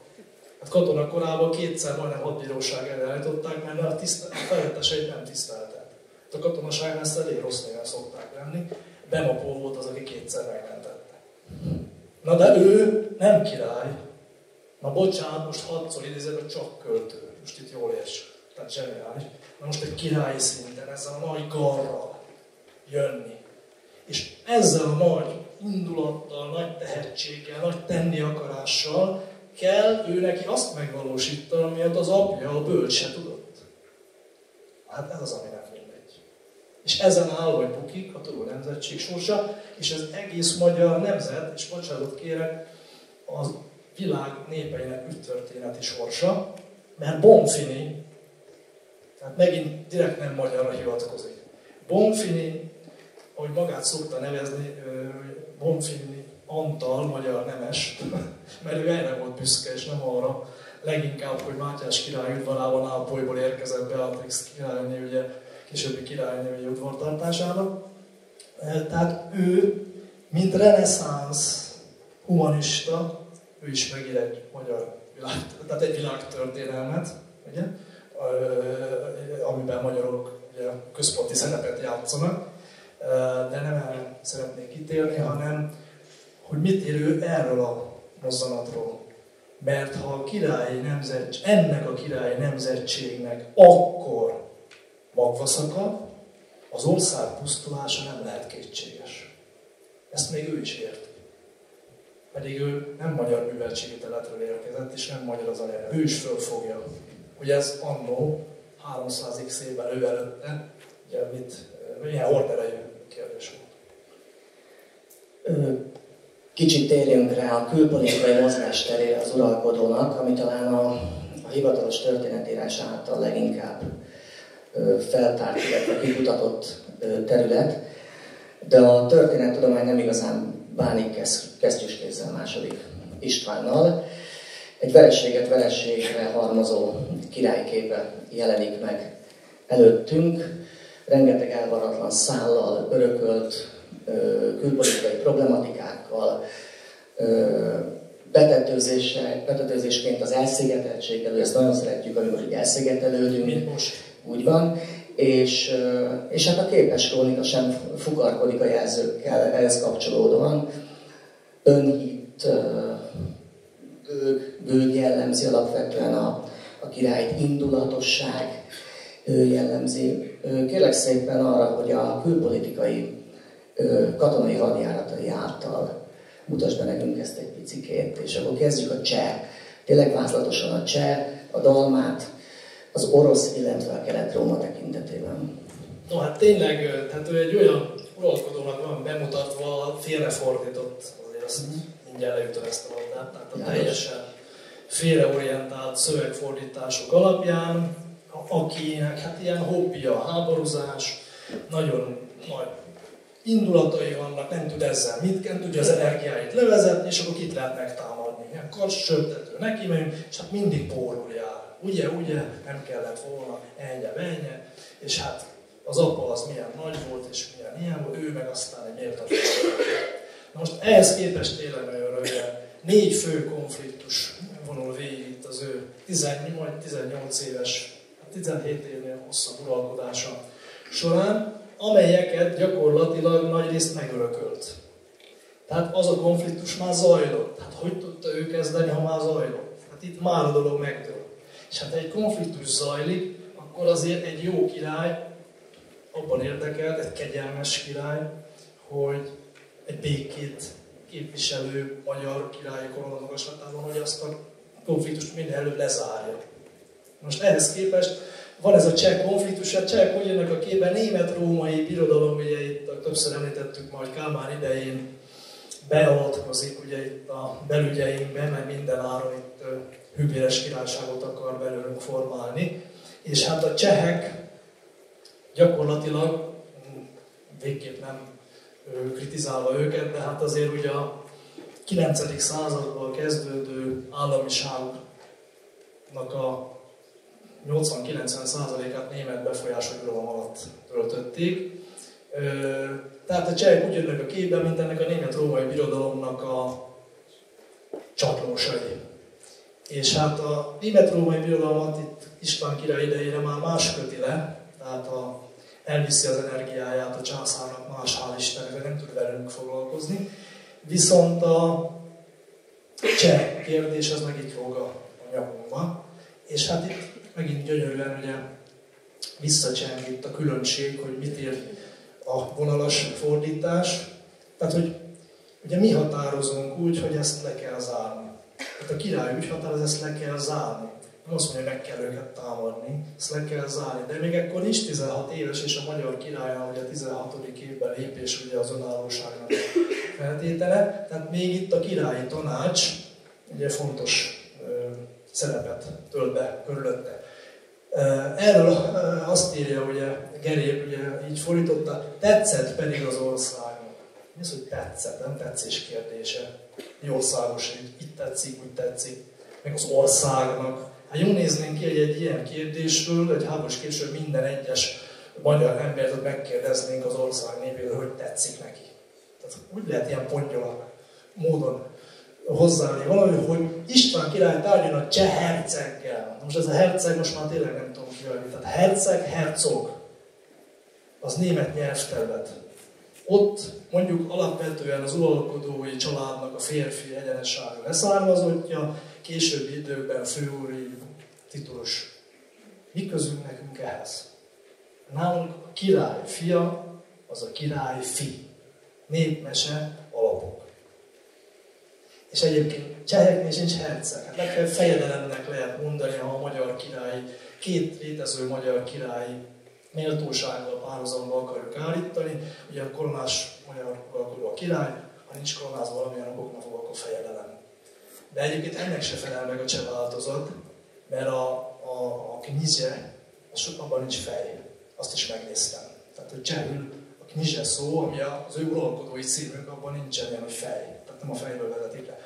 Hát katona korában 2-szer majdnem hadbíróság elé állították, mert a fejetteseit nem tiszteltek. A katonaságnál ezt elég rossz néven szokták lenni. Bemapó volt az, aki 2-szer megmentette. Na de ő nem király. Na bocsánat, most 6-szor idézem, hogy csak költő. Most itt jól érts. Tehát zseniális. Na most egy királyi szinten, ezzel a nagy garral jönni. És ezzel a nagy indulattal, nagy tehetséggel, nagy tenni akarással kell ő neki azt megvalósítani, amiért az apja, a bölcs se tudott. Hát ez az, ami nem mindegy. És ezen áll, hogy bukik a Turul nemzetség sorsa, és ez egész magyar nemzet, és bocsánatot kérek, a világ népeinek ügytörténeti sorsa, mert Bonfini, tehát megint direkt nem magyarra hivatkozik. Bonfini, ahogy magát szokta nevezni, Bonfini Antal, magyar nemes, mert ő erre volt büszke, és nem arra, leginkább, hogy Mátyás király udvarában Nápolyból érkezett Beatrix királyné, ugye későbbi királyné udvartartására. Tehát ő, mint reneszánsz humanista, ő is megír egy magyar tehát egy világtörténelmet, ugye, amiben magyarok ugye, központi szerepet játszanak, de nem erre szeretnék kitérni, hanem hogy mit ér ő erről a mozzanatról. Mert ha a ennek a királyi nemzetségnek akkor magva szakad, az ország pusztulása nem lehet kétséges. Ezt még ő is érti. Pedig ő nem magyar műveltségi területről érkezett, és nem magyar az anyja. Ő is fölfogja, hogy ez annó 300x évvel ő előtte, ugye milyen horderejű kérdés volt. Kicsit térjünk rá a külpolitikai mozgásterére az uralkodónak, ami talán a hivatalos történetírás által leginkább feltárt, illetve kikutatott terület, de a történettudomány nem igazán bánik kesztyűskézzel második Istvánnal. Egy vereséget vereségre halmozó királyképe jelenik meg előttünk, rengeteg elvaratlan szállal örökölt, külpolitikai problematikákkal, betetőzésként az elszigeteltséggel, ezt nagyon szeretjük, amikor így elszigetelődünk, úgy van, és hát a képes krónika sem fukarkodik a jelzőkkel ehhez kapcsolódóan. Önhit, gőg jellemzi alapvetően a királyt, indulatosság jellemzi. Kérlek szépen arra, hogy a külpolitikai katonai hadjáratai által mutasd be nekünk ezt egy picikét, és akkor kezdjük a cseh. Tényleg vázlatosan a cseh, a dalmát, az orosz, illetve a Kelet-Róma tekintetében. No hát tényleg, tehát ő egy olyan uralkodónak van bemutatva, félrefordított, azért azt mindjárt leütöm ezt a labdát, tehát a teljesen félreorientált szövegfordítások alapján, akinek hát ilyen hobbija a háborúzás, nagyon nagy indulatai vannak, nem tud ezzel mit kell, tudja az energiáit levezetni, és akkor kit lehet megtámadni. Ilyen karcscsöptető neki megyünk, és hát mindig pórul jár. Ugye, nem kellett volna, ennyi. és hát az apa az milyen nagy volt, és milyen ilyen volt, ő meg aztán egy méltatlan. Na most ehhez képest tényleg nagyon röviden 4 fő konfliktus vonul végig itt az ő 18 éves, 17 évnél hosszabb uralkodása során, amelyeket gyakorlatilag nagyrészt megörökölt. Tehát az a konfliktus már zajlott. Hát hogy tudta ő kezdeni, ha már zajlott? Hát itt már a dolog megdől. És hát egy konfliktus zajlik, akkor azért egy jó király abban érdekelt, egy kegyelmes király, hogy egy békét képviselő magyar királyi korona magaslatában, hogy azt a konfliktust minél előbb lezárja. Most ehhez képest van ez a cseh konfliktus, a csehek hogy jönnek a képben, német-római birodalom, ugye itt többször említettük majd Kálmán idején beavatkozik ugye itt a belügyeinkbe, mert minden áron itt hűbéres királyságot akar belőlünk formálni. És hát a csehek gyakorlatilag, végképp nem kritizálva őket, de hát azért ugye a 9. századból kezdődő államiságnak a 80-90%-át német befolyású birodalom alatt töltötték. Tehát a csehek úgy jönnek a képbe, mint ennek a német-római birodalomnak a csatlósai. És hát a német-római birodalmat itt István király idejére már más köti le, tehát elviszi az energiáját a császárnak, más hál' Istennek, nem tud velünk foglalkozni. Viszont a cseh kérdés az meg itt lóg a nyakunkba. És hát itt megint gyönyörűen ugye visszacseng itt a különbség, hogy mit ér a vonalas fordítás. Tehát, hogy ugye mi határozunk úgy, hogy ezt le kell zárni. Tehát a király úgy határoz, ezt le kell zárni. Nem azt mondja, hogy meg kell őket támadni, ezt le kell zárni. De még ekkor nincs 16 éves, és a magyar királynál ugye a 16. évben lépés ugye az önállóságnak feltétele. Tehát még itt a királyi tanács ugye fontos szerepet tölt be körülötte. Erről azt írja, ugye Geréb ugye így fordította, tetszett pedig az országnak. Mi az, hogy tetszett? Nem tetszés kérdése. Egy országos, hogy itt tetszik, úgy tetszik. Meg az országnak. Hát jól néznénk ki, hogy egy ilyen kérdésről, egy háborús kérdésről minden egyes magyar embert megkérdeznénk az ország névéről, hogy tetszik neki. Tehát úgy lehet ilyen pongyola módon hozzáállni valahogy, hogy István király tárgyaljon a cseh herceggel. Most ez a herceg most már tényleg nem tudom kiadni. Tehát herceg, hercog. Az német nyelvterület. Ott mondjuk alapvetően az uralkodói családnak a férfi egyenessága leszármazottja, későbbi időkben főúri titulus. Mi közünk nekünk ehhez? Nálunk a király fia, az a király fi. Népmese alapok. És egyébként cseheknél sincs herceg. Hát legfeljebb fejedelemnek lehet mondani, ha a magyar király, 2 létező magyar király méltósággal párhuzamba akarjuk állítani. Ugye a koronás magyar uralkodó a király, ha nincs koronázva valamilyen okoknak fog, akkor fejedelem. De egyébként ennek se felel meg a cseh változat, mert a knizse, abban nincs fej. Azt is megnéztem. Tehát, hogy csehül a knizse szó, ami az ő uralkodói címünk, abban nincsen ilyen, hogy fej. Tehát nem a fejből vezetik le.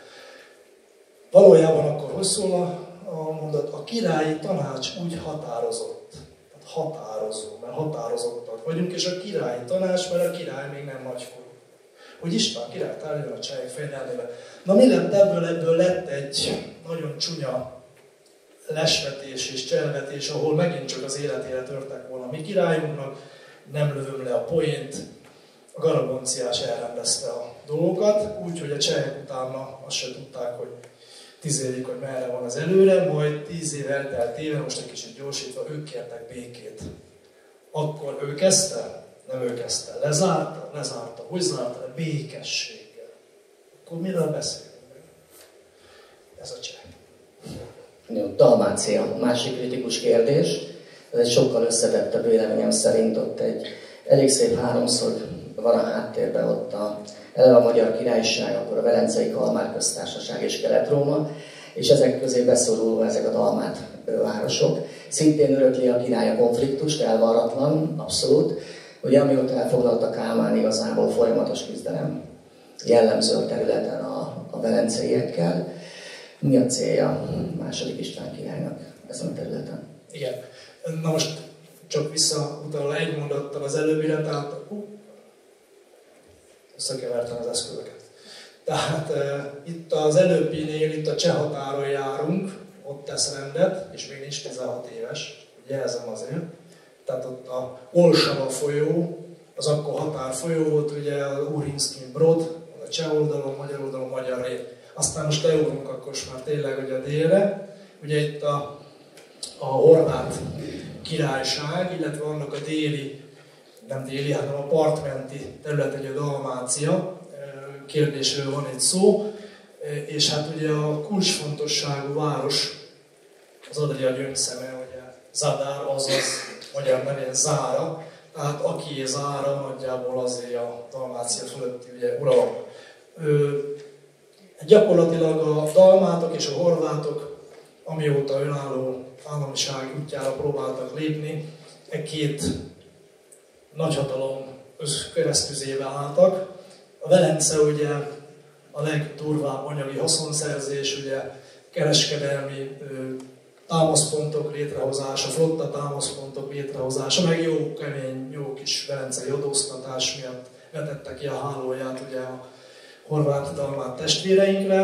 Valójában akkor hogy szól a mondat? A királyi tanács úgy határozott. Tehát határozó, mert határozottak vagyunk, és a királyi tanács, mert a király még nem nagykorú. Hogy István király tárgyaljon a csehek fejedelmével. Na mi lett ebből? Ebből lett egy nagyon csúnya lesvetés és cselvetés, ahol megint csak az életére törtek volna a mi királyunknak, nem lövöm le a poént, a Garagonciás elrendezte a dolgokat, úgyhogy a csehek utána azt se tudták, hogy tizélik, hogy merre van az előre, majd 10 év elteltével, most egy kicsit gyorsítva, ők kértek békét. Akkor ő kezdte? Nem ő kezdte. Lezárta. Hogy zárta? Békességgel. Akkor miről beszélünk? Ez a cseh. Jó, Dalmácia, másik kritikus kérdés. Ez egy sokkal összetettebb véleményem szerint. Ott egy elég szép háromszög van a háttérben, ott eleve a Magyar Királyság, akkor a Velencei Kalmár Köztársaság és Kelet-Róma, és ezek közé beszorulva ezek a dalmát városok. Szintén örökli a király a konfliktust, elvarratlan, abszolút. Ugye amióta elfoglalta Kálmán, igazából folyamatos küzdelem jellemző a területen a velenceiekkel. Mi a célja a második István királynak ezen a területen? Igen. Na most csak visszautalva egy mondattal az előbbire, tehát összekevertem az eszközöket. Tehát itt az előbbinél, itt a cseh határon járunk, ott tesz rendet, és még nincs 16 éves, jelzem azért. Tehát ott a Olsava folyó, az akkor határfolyó volt, ugye a Úrinszkin Brod, a cseh oldalon, magyar oldalon, magyar rét. Aztán most leugrunk akkor már tényleg ugye a délre. Ugye itt a horvát királyság, illetve annak a déli, nem déli, hanem a partmenti terület, egy a Dalmácia kérdésről van itt szó. És hát ugye a kulcsfontosságú város az Adria gyöngyszeme, ugye Zadar, azaz magyar nevén Zára. Tehát aki Zára, nagyjából azért a Dalmácia fölötti ugye uralom. Gyakorlatilag a dalmátok és a horvátok, amióta önálló államiság útjára próbáltak lépni, két nagyhatalom keresztüzébe álltak. A Velence ugye a legdurvább anyagi haszonszerzés, ugye kereskedelmi támaszpontok létrehozása, flotta támaszpontok létrehozása, meg jó kemény, jó kis velencei adóztatás miatt vetette ki a hálóját ugye a horvát-dalmát testvéreinkre.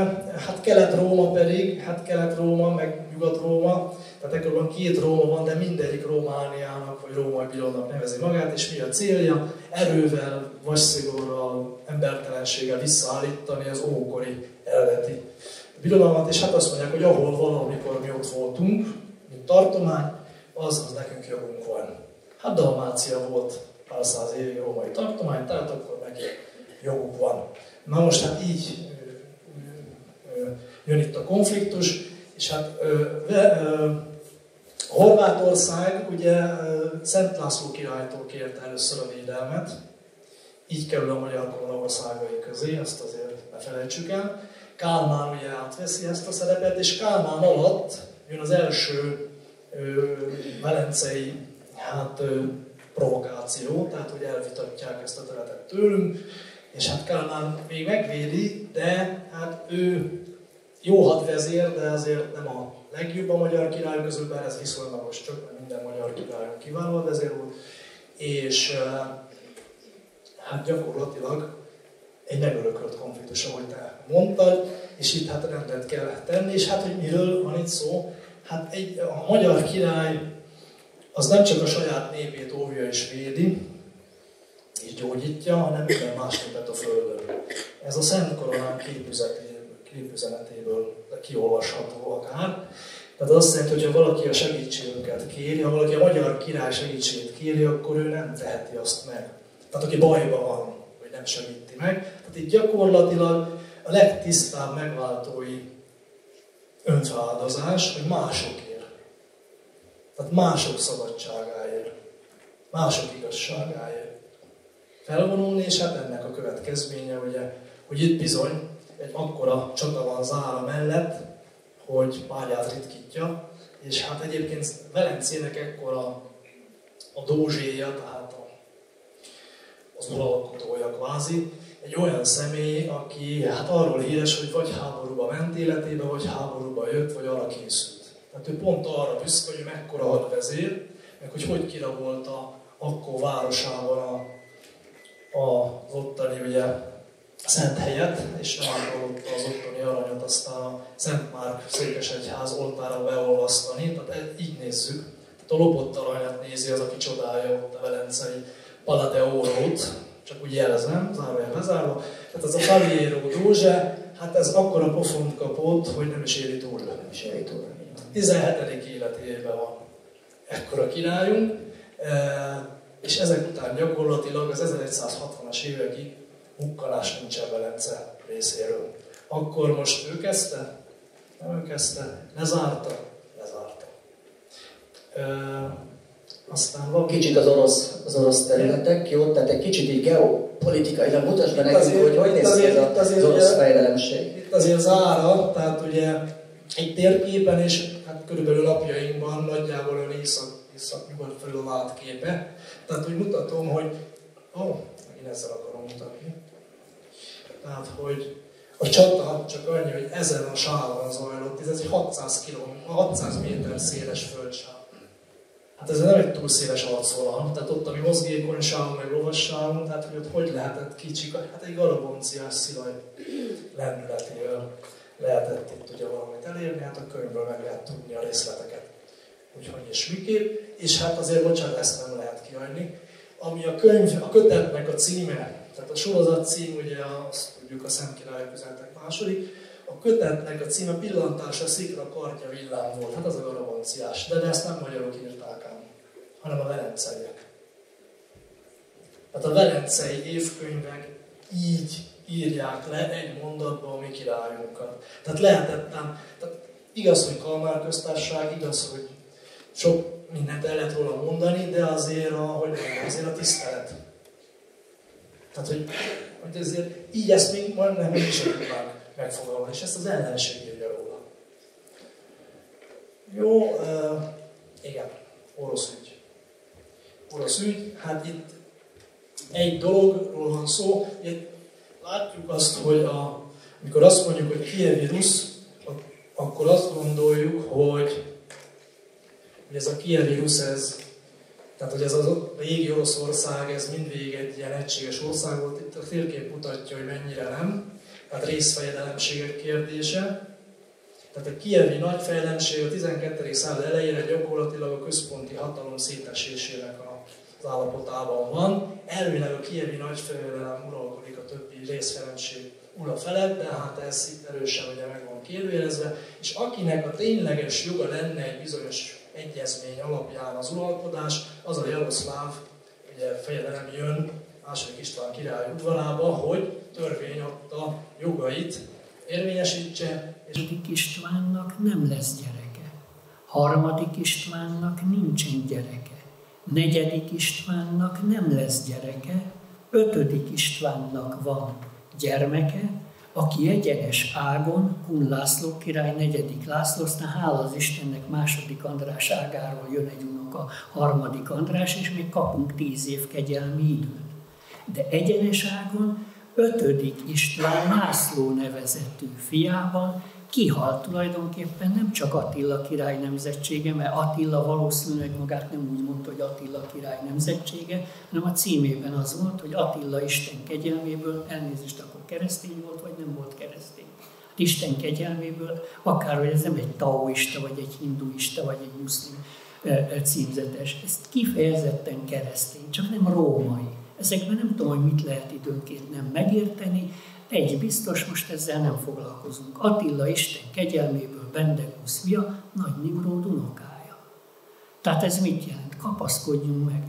Hát Kelet-Róma pedig, hát Kelet-Róma, meg Nyugat-Róma, tehát ekkor 2 Róma van, de mindegyik Romániának vagy Római Birodalomnak nevezi magát, és mi a célja? Erővel, vasszigorral, embertelenséggel visszaállítani az ókori eredeti birodalmat, és hát azt mondják, hogy ahol valamikor mi ott voltunk, mint tartomány, az nekünk jogunk van. Hát Dalmácia volt pár száz évig római tartomány, tehát akkor neki joguk van. Na most hát így jön itt a konfliktus, és hát Horvátország ugye Szent László királytól kérte először a védelmet, így kerül a magyar korona országai közé, ezt azért ne felejtsük el. Kálmán ugye átveszi ezt a szerepet, és Kálmán alatt jön az első velencei provokáció, tehát hogy elvitatják ezt a területet tőlünk, és hát Kálmán még megvédi, de hát ő jó hadvezér, de azért nem a legjobb a magyar király közül, bár ez viszonylagos csak, mert minden magyar király kiváló hadvezér volt, és hát gyakorlatilag egy megörökölt konfliktus, ahogy te mondtad, és itt hát rendet kell tenni, és hát hogy miről van itt szó? Hát a magyar király az nem csak a saját népét óvja és védi, és gyógyítja, hanem minden más népet a földön. Ez a Szent Koronán képüzenetéből kiolvasható akár. Tehát azt jelenti, hogy ha valaki a segítségünket kéri, ha valaki a magyar király segítségét kéri, akkor ő nem teheti azt meg. Tehát aki bajban van, hogy nem segíti meg. Tehát itt gyakorlatilag a legtisztább megváltói önfeláldozás, hogy másokért. Tehát mások szabadságáért, mások igazságáért felvonulni, és hát ennek a következménye, ugye, hogy itt bizony egy akkora csata van Zára mellett, hogy párját ritkítja, és hát egyébként Velencének ekkora a dózséja, tehát az uralkodója kvázi, egy olyan személy, aki hát arról híres, hogy vagy háborúba ment életébe, vagy háborúba jött, vagy arra készült. Tehát ő pont arra büszke, hogy mekkora hadvezér, meg hogy kirabolta akkor városában az ottani ugye szent helyet, és nem akarta az ottani aranyat aztán a Szent Márk székesegyház oltára beolvasztani, tehát így nézzük. Tehát a lopott aranyat nézi az, aki csodálja ott a velencei Pala de Orót, csak úgy jelzem, zárójel bezárva. Tehát az a Faliero Dózse, hát ez akkora pofont kapott, hogy nem is éri túl. 17. életében van ekkora királyunk, és ezek után gyakorlatilag az 1160-as évekig mukkanás nincsen Velence részéről. Akkor most ő kezdte, nem ő kezdte, lezárta. Aztán van... Kicsit az orosz területek, jó? Tehát egy kicsit így geopolitikailag mutasd be nekünk, hogy néz ki ez az orosz fejlelemség. Itt azért Zára, tehát ugye egy térképen és hát körülbelül napjainkban nagyjából olyan észak-nyugat felül átképe. Tehát úgy mutatom, hogy... megint ezzel akarom mutatni. Tehát, hogy a csata csak annyi, hogy ezen a sávon zajlott, ez egy 600 méter széles földsáv. Hát ez nem egy túl széles arcvonal, tehát ott a mi mozgékonyságunk, meg lovasságunk, tehát hogy ott hogy lehetett kicsik, hát egy galabonciás szilaj lendületével lehetett itt ugye valamit elérni, hát a könyvből meg lehet tudni a részleteket, úgyhogy és miképp, és hát azért, bocsánat, ezt nem lehet kihagyni. Ami a könyv, a kötetnek a címe, tehát a sorozat cím, ugye azt tudjuk, a Szentkirályok üzenetek második, a kötetnek a címe Pillantás a szikra partja villám volt, hát az a galabonciás, de ezt nem magyarok írták ám, hanem a velenceiek. Tehát a velencei évkönyvek így írják le egy mondatban a mi királyunkat. Tehát lehetetlen, tehát igaz, hogy Kalmár köztársaság, igaz, hogy sok mindent el lehet róla mondani, de azért azért a tisztelet. Tehát, hogy ezért így ezt még majdnem nem is tudnánk megfogalmazni, és ezt az ellenség írja róla. Jó, igen, orosz ügy. Orosz ügy, hát itt egy dologról van szó, itt látjuk azt, hogy amikor azt mondjuk, hogy Kijevi Rusz, akkor azt gondoljuk, hogy ez a Kijevi Rusz, tehát hogy ez a régi Oroszország, ez mindvégig egy ilyen egységes ország volt, itt a térkép mutatja, hogy mennyire nem, tehát részfejedelemségek kérdése. Tehát a kijevi nagyfejlemség a 12. század elejére gyakorlatilag a központi hatalom szétesésének az állapotában van. Elvileg a kijevi nagyfejedelem uralkodik a többi részfejlemség ura felett, de hát ez itt erősen ugye meg van kérdőjelezve, és akinek a tényleges joga lenne egy bizonyos egyezmény alapján az uralkodás, az a Jaroszláv fejedelem jön II. István király udvarába, hogy törvény adta jogait érvényesítse. És Istvánnak nem lesz gyereke. 3. Istvánnak nincsen gyereke. 4. Istvánnak nem lesz gyereke. 5. Istvánnak van gyermeke, aki egyenes ágon, Kun László király 4. László, aztán hála az Istennek 2. András ágáról jön egy unoka, 3. András, és még kapunk 10 év kegyelmi időt. De egyenes ágon 5. István László nevezetű fiában kihalt tulajdonképpen nem csak Attila király nemzetsége, mert Attila valószínűleg magát nem úgy mondta, hogy Attila király nemzetsége, hanem a címében az volt, hogy Attila Isten kegyelméből, elnézést, akkor keresztény volt, vagy nem volt keresztény. Hát Isten kegyelméből, akárhogy ez nem egy taoista, vagy egy hinduista, vagy egy muszlim címzetes, ez kifejezetten keresztény, csak nem római. Ezekben nem tudom, hogy mit lehet időnként nem megérteni. Egy biztos, most ezzel nem foglalkozunk. Attila Isten kegyelméből Bendegusz fia, Nagy Nimród unokája. Tehát ez mit jelent? Kapaszkodjunk meg.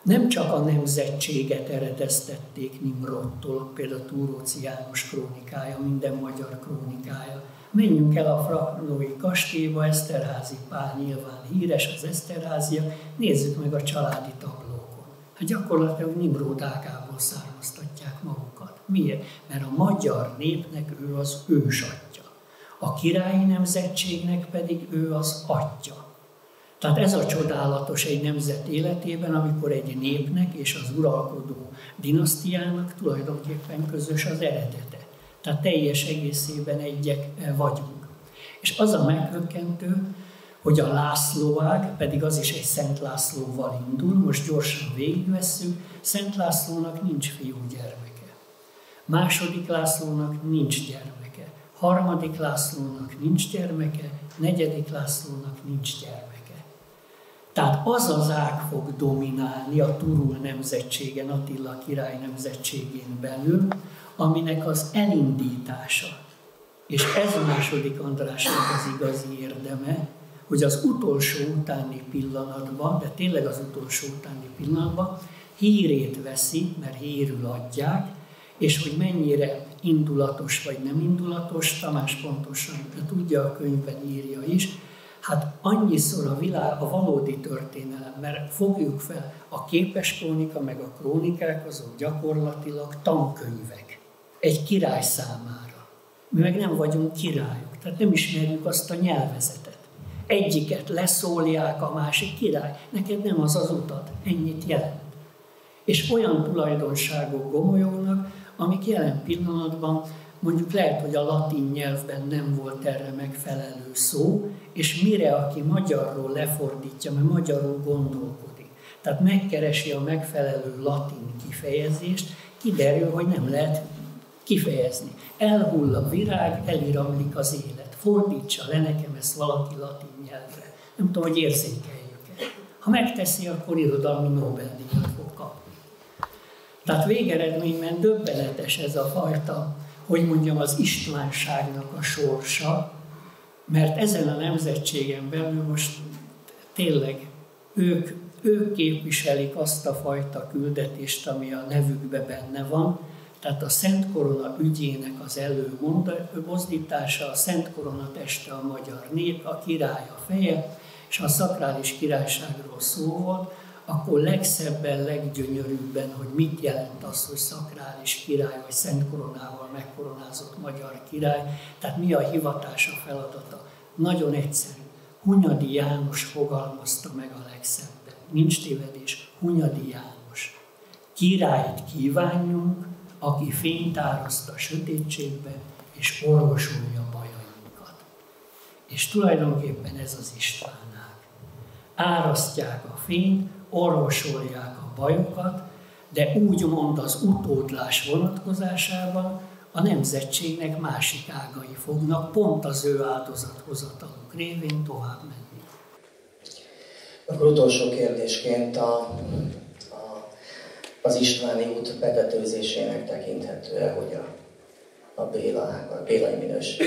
Nem csak a nemzetséget eredeztették Nimrodtól, például Túróczy János krónikája, minden magyar krónikája. Menjünk el a Fraknói kastélyba, Eszterházy Pál nyilván híres, az Eszterháziak, nézzük meg a családi tablókon. Hát gyakorlatilag Nimród ágából származtatják magukat. Miért? Mert a magyar népnek ő az ősatya. A királyi nemzetségnek pedig ő az atya. Tehát ez a csodálatos egy nemzet életében, amikor egy népnek és az uralkodó dinasztiának tulajdonképpen közös az eredete. Tehát teljes egészében egyek vagyunk. És az a meghökkentő, hogy a Lászlóág, pedig az is egy Szent Lászlóval indul, most gyorsan végigvesszük, Szent Lászlónak nincs fiú gyermeke. 2. Lászlónak nincs gyermeke. 3. Lászlónak nincs gyermeke. 4. Lászlónak nincs gyermeke. Tehát az az ág fog dominálni a Turul nemzetségen, Attila király nemzetségén belül, aminek az elindítása. És ez 2. Andrásnak az igazi érdeme, hogy az utolsó utáni pillanatban, de tényleg az utolsó utáni pillanatban hírét veszi, mert hírül adják, és hogy mennyire indulatos vagy nem indulatos, Tamás pontosan tudja, a könyvben írja is, hát annyiszor a valódi történelem, mert fogjuk fel, a képes krónika meg a krónikák azok gyakorlatilag tankönyvek egy király számára. Mi meg nem vagyunk királyok, tehát nem ismerjük azt a nyelvezetet. Egyiket leszólják, a másik király. Neked nem az az utat, ennyit jelent. És olyan tulajdonságok gomolyognak, amik jelen pillanatban mondjuk lehet, hogy a latin nyelvben nem volt erre megfelelő szó, és mire aki magyarról lefordítja, mert magyarul gondolkodik, tehát megkeresi a megfelelő latin kifejezést, kiderül, hogy nem lehet kifejezni. Elhull a virág, eliramlik az élet. Fordítsa le nekem ezt valaki latin nyelvre. Nem tudom, hogy érzékeljük-e. Ha megteszi, akkor irodalmi Nobel-díjat fog kapni. Tehát végeredményben döbbenetes ez a fajta, hogy mondjam, az istvánságnak a sorsa, mert ezen a nemzetségen belül most tényleg ők képviselik azt a fajta küldetést, ami a nevükben benne van, tehát a Szent Korona ügyének az előmozdítása, a Szent Korona teste a magyar nép, a király a feje, és ha a szakrális királyságról szó volt, akkor legszebben, leggyönyörűbben, hogy mit jelent az, hogy szakrális király, vagy Szent Koronával megkoronázott magyar király, tehát mi a hivatása, feladata. Nagyon egyszerű. Hunyadi János fogalmazta meg a legszebben. Nincs tévedés, Hunyadi János. Királyt kívánjunk, aki fényt áraszt a sötétségbe, és orvosolja bajainkat. És tulajdonképpen ez az Istvánák. Árasztják a fényt, orvosolják a bajokat, de úgymond az utódlás vonatkozásában a nemzetségnek másik ágai fognak pont az ő áldozathozataluk révén tovább menni. Akkor utolsó kérdésként az Istváni út betetőzésének tekinthető-e, hogy a bélai minőség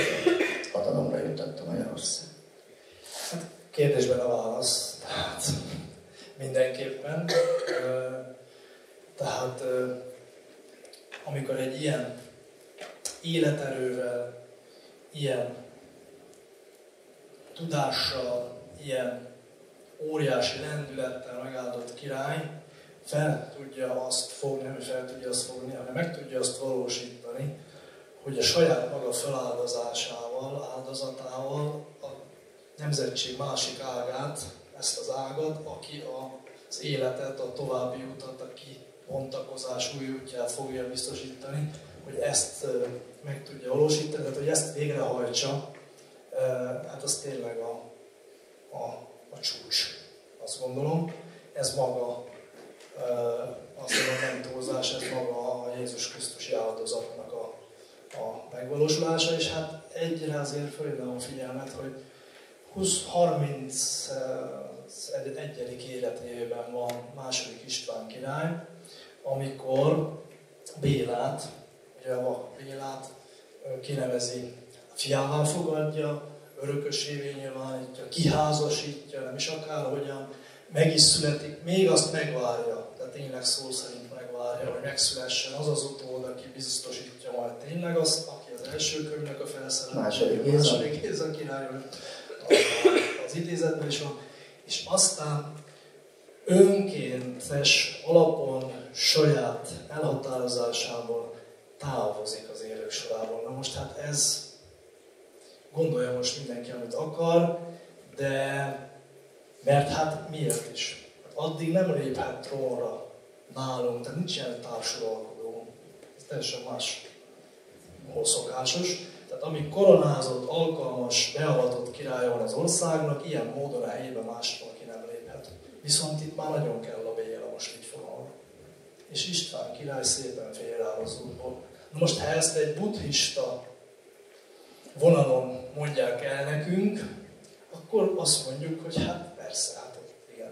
hatalomra jutott Magyarország? Hát kérdésben a válasz, tehát mindenképpen. Tehát amikor egy ilyen életerővel, ilyen tudással, ilyen óriási lendülettel megáldott király fel tudja azt fogni, nem fel tudja azt fogni, hanem meg tudja azt valósítani, hogy a saját maga áldozatával a nemzetség másik ágát, ezt az ágat, aki az életet, a további utat, a kibontakozás új útját fogja biztosítani, hogy ezt meg tudja valósítani, tehát hogy ezt végrehajtsa, hát az tényleg a csúcs, azt gondolom. Ez maga, azt mondom, nem túlzás, ez maga a Jézus Krisztusi áldozatnak a megvalósulása, és hát egyre azért fölhívom a figyelmet, hogy 31. életévében van II. István király, amikor Bélát, ugye a Bélát kinevezi, fiává fogadja, örökösévé nyilvánítja, kiházasítja, nem is akárhogyan, meg is születik, még azt megvárja, tehát tényleg szó szerint megvárja, hogy megszülessen az az utód, aki biztosítja majd tényleg azt, aki az első könyvnek a felszerelője, második Géza király, az idézetben is van, és aztán önkéntes alapon saját elhatározásából távozik az élők sorából. Na most hát ez, gondolja most mindenki, amit akar, de mert hát miért is? Addig nem léphet trónra nálunk, tehát nincs ilyen társuralkodó. Ez teljesen máshol szokásos. Tehát amíg koronázott, alkalmas, beavatott királya van az országnak, ilyen módon a helyében más valaki nem léphet. Viszont itt már nagyon kell a Béla, most így fogalmaz. És István király szépen félreáll az útból. Na most, ha ezt egy buddhista vonalon mondják el nekünk, akkor azt mondjuk, hogy hát persze, hát igen,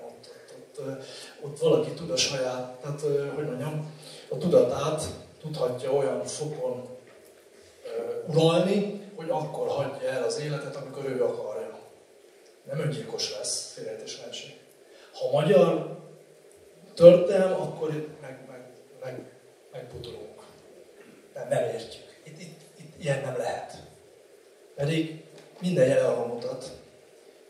ott valaki tud a saját, tehát hogy mondjam, a tudatát tudhatja olyan fokon uralni, hogy akkor hagyja el az életet, amikor ő akarja. Nem öngyilkos lesz, félrejtésmenség. Ha magyar történelem, akkor itt megbutulunk. Nem értjük. Itt ilyen nem lehet. Pedig minden jel arra mutat,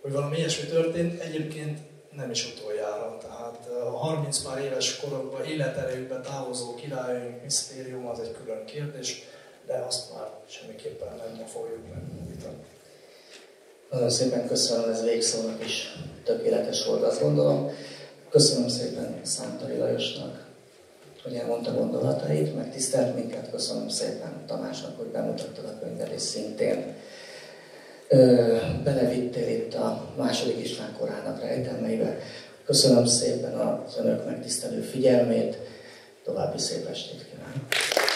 hogy valami ilyesmi történt, egyébként nem is utoljára. Tehát a 30 pár éves korokban életerejükben távozó királyaink misztérium az egy külön kérdés, de azt már semmiképpen nem fogjuk megvitatni. Nagyon szépen köszönöm, ez végszónak is tökéletes volt, azt gondolom. Köszönöm szépen Szántari Lajosnak, hogy elmondta gondolatait, megtisztelt minket. Köszönöm szépen Tamásnak, hogy bemutattad a könyvet, és szintén belevittél itt a második István korának rejtelmeibe. Köszönöm szépen az önök megtisztelő figyelmét, további szép estét kívánok!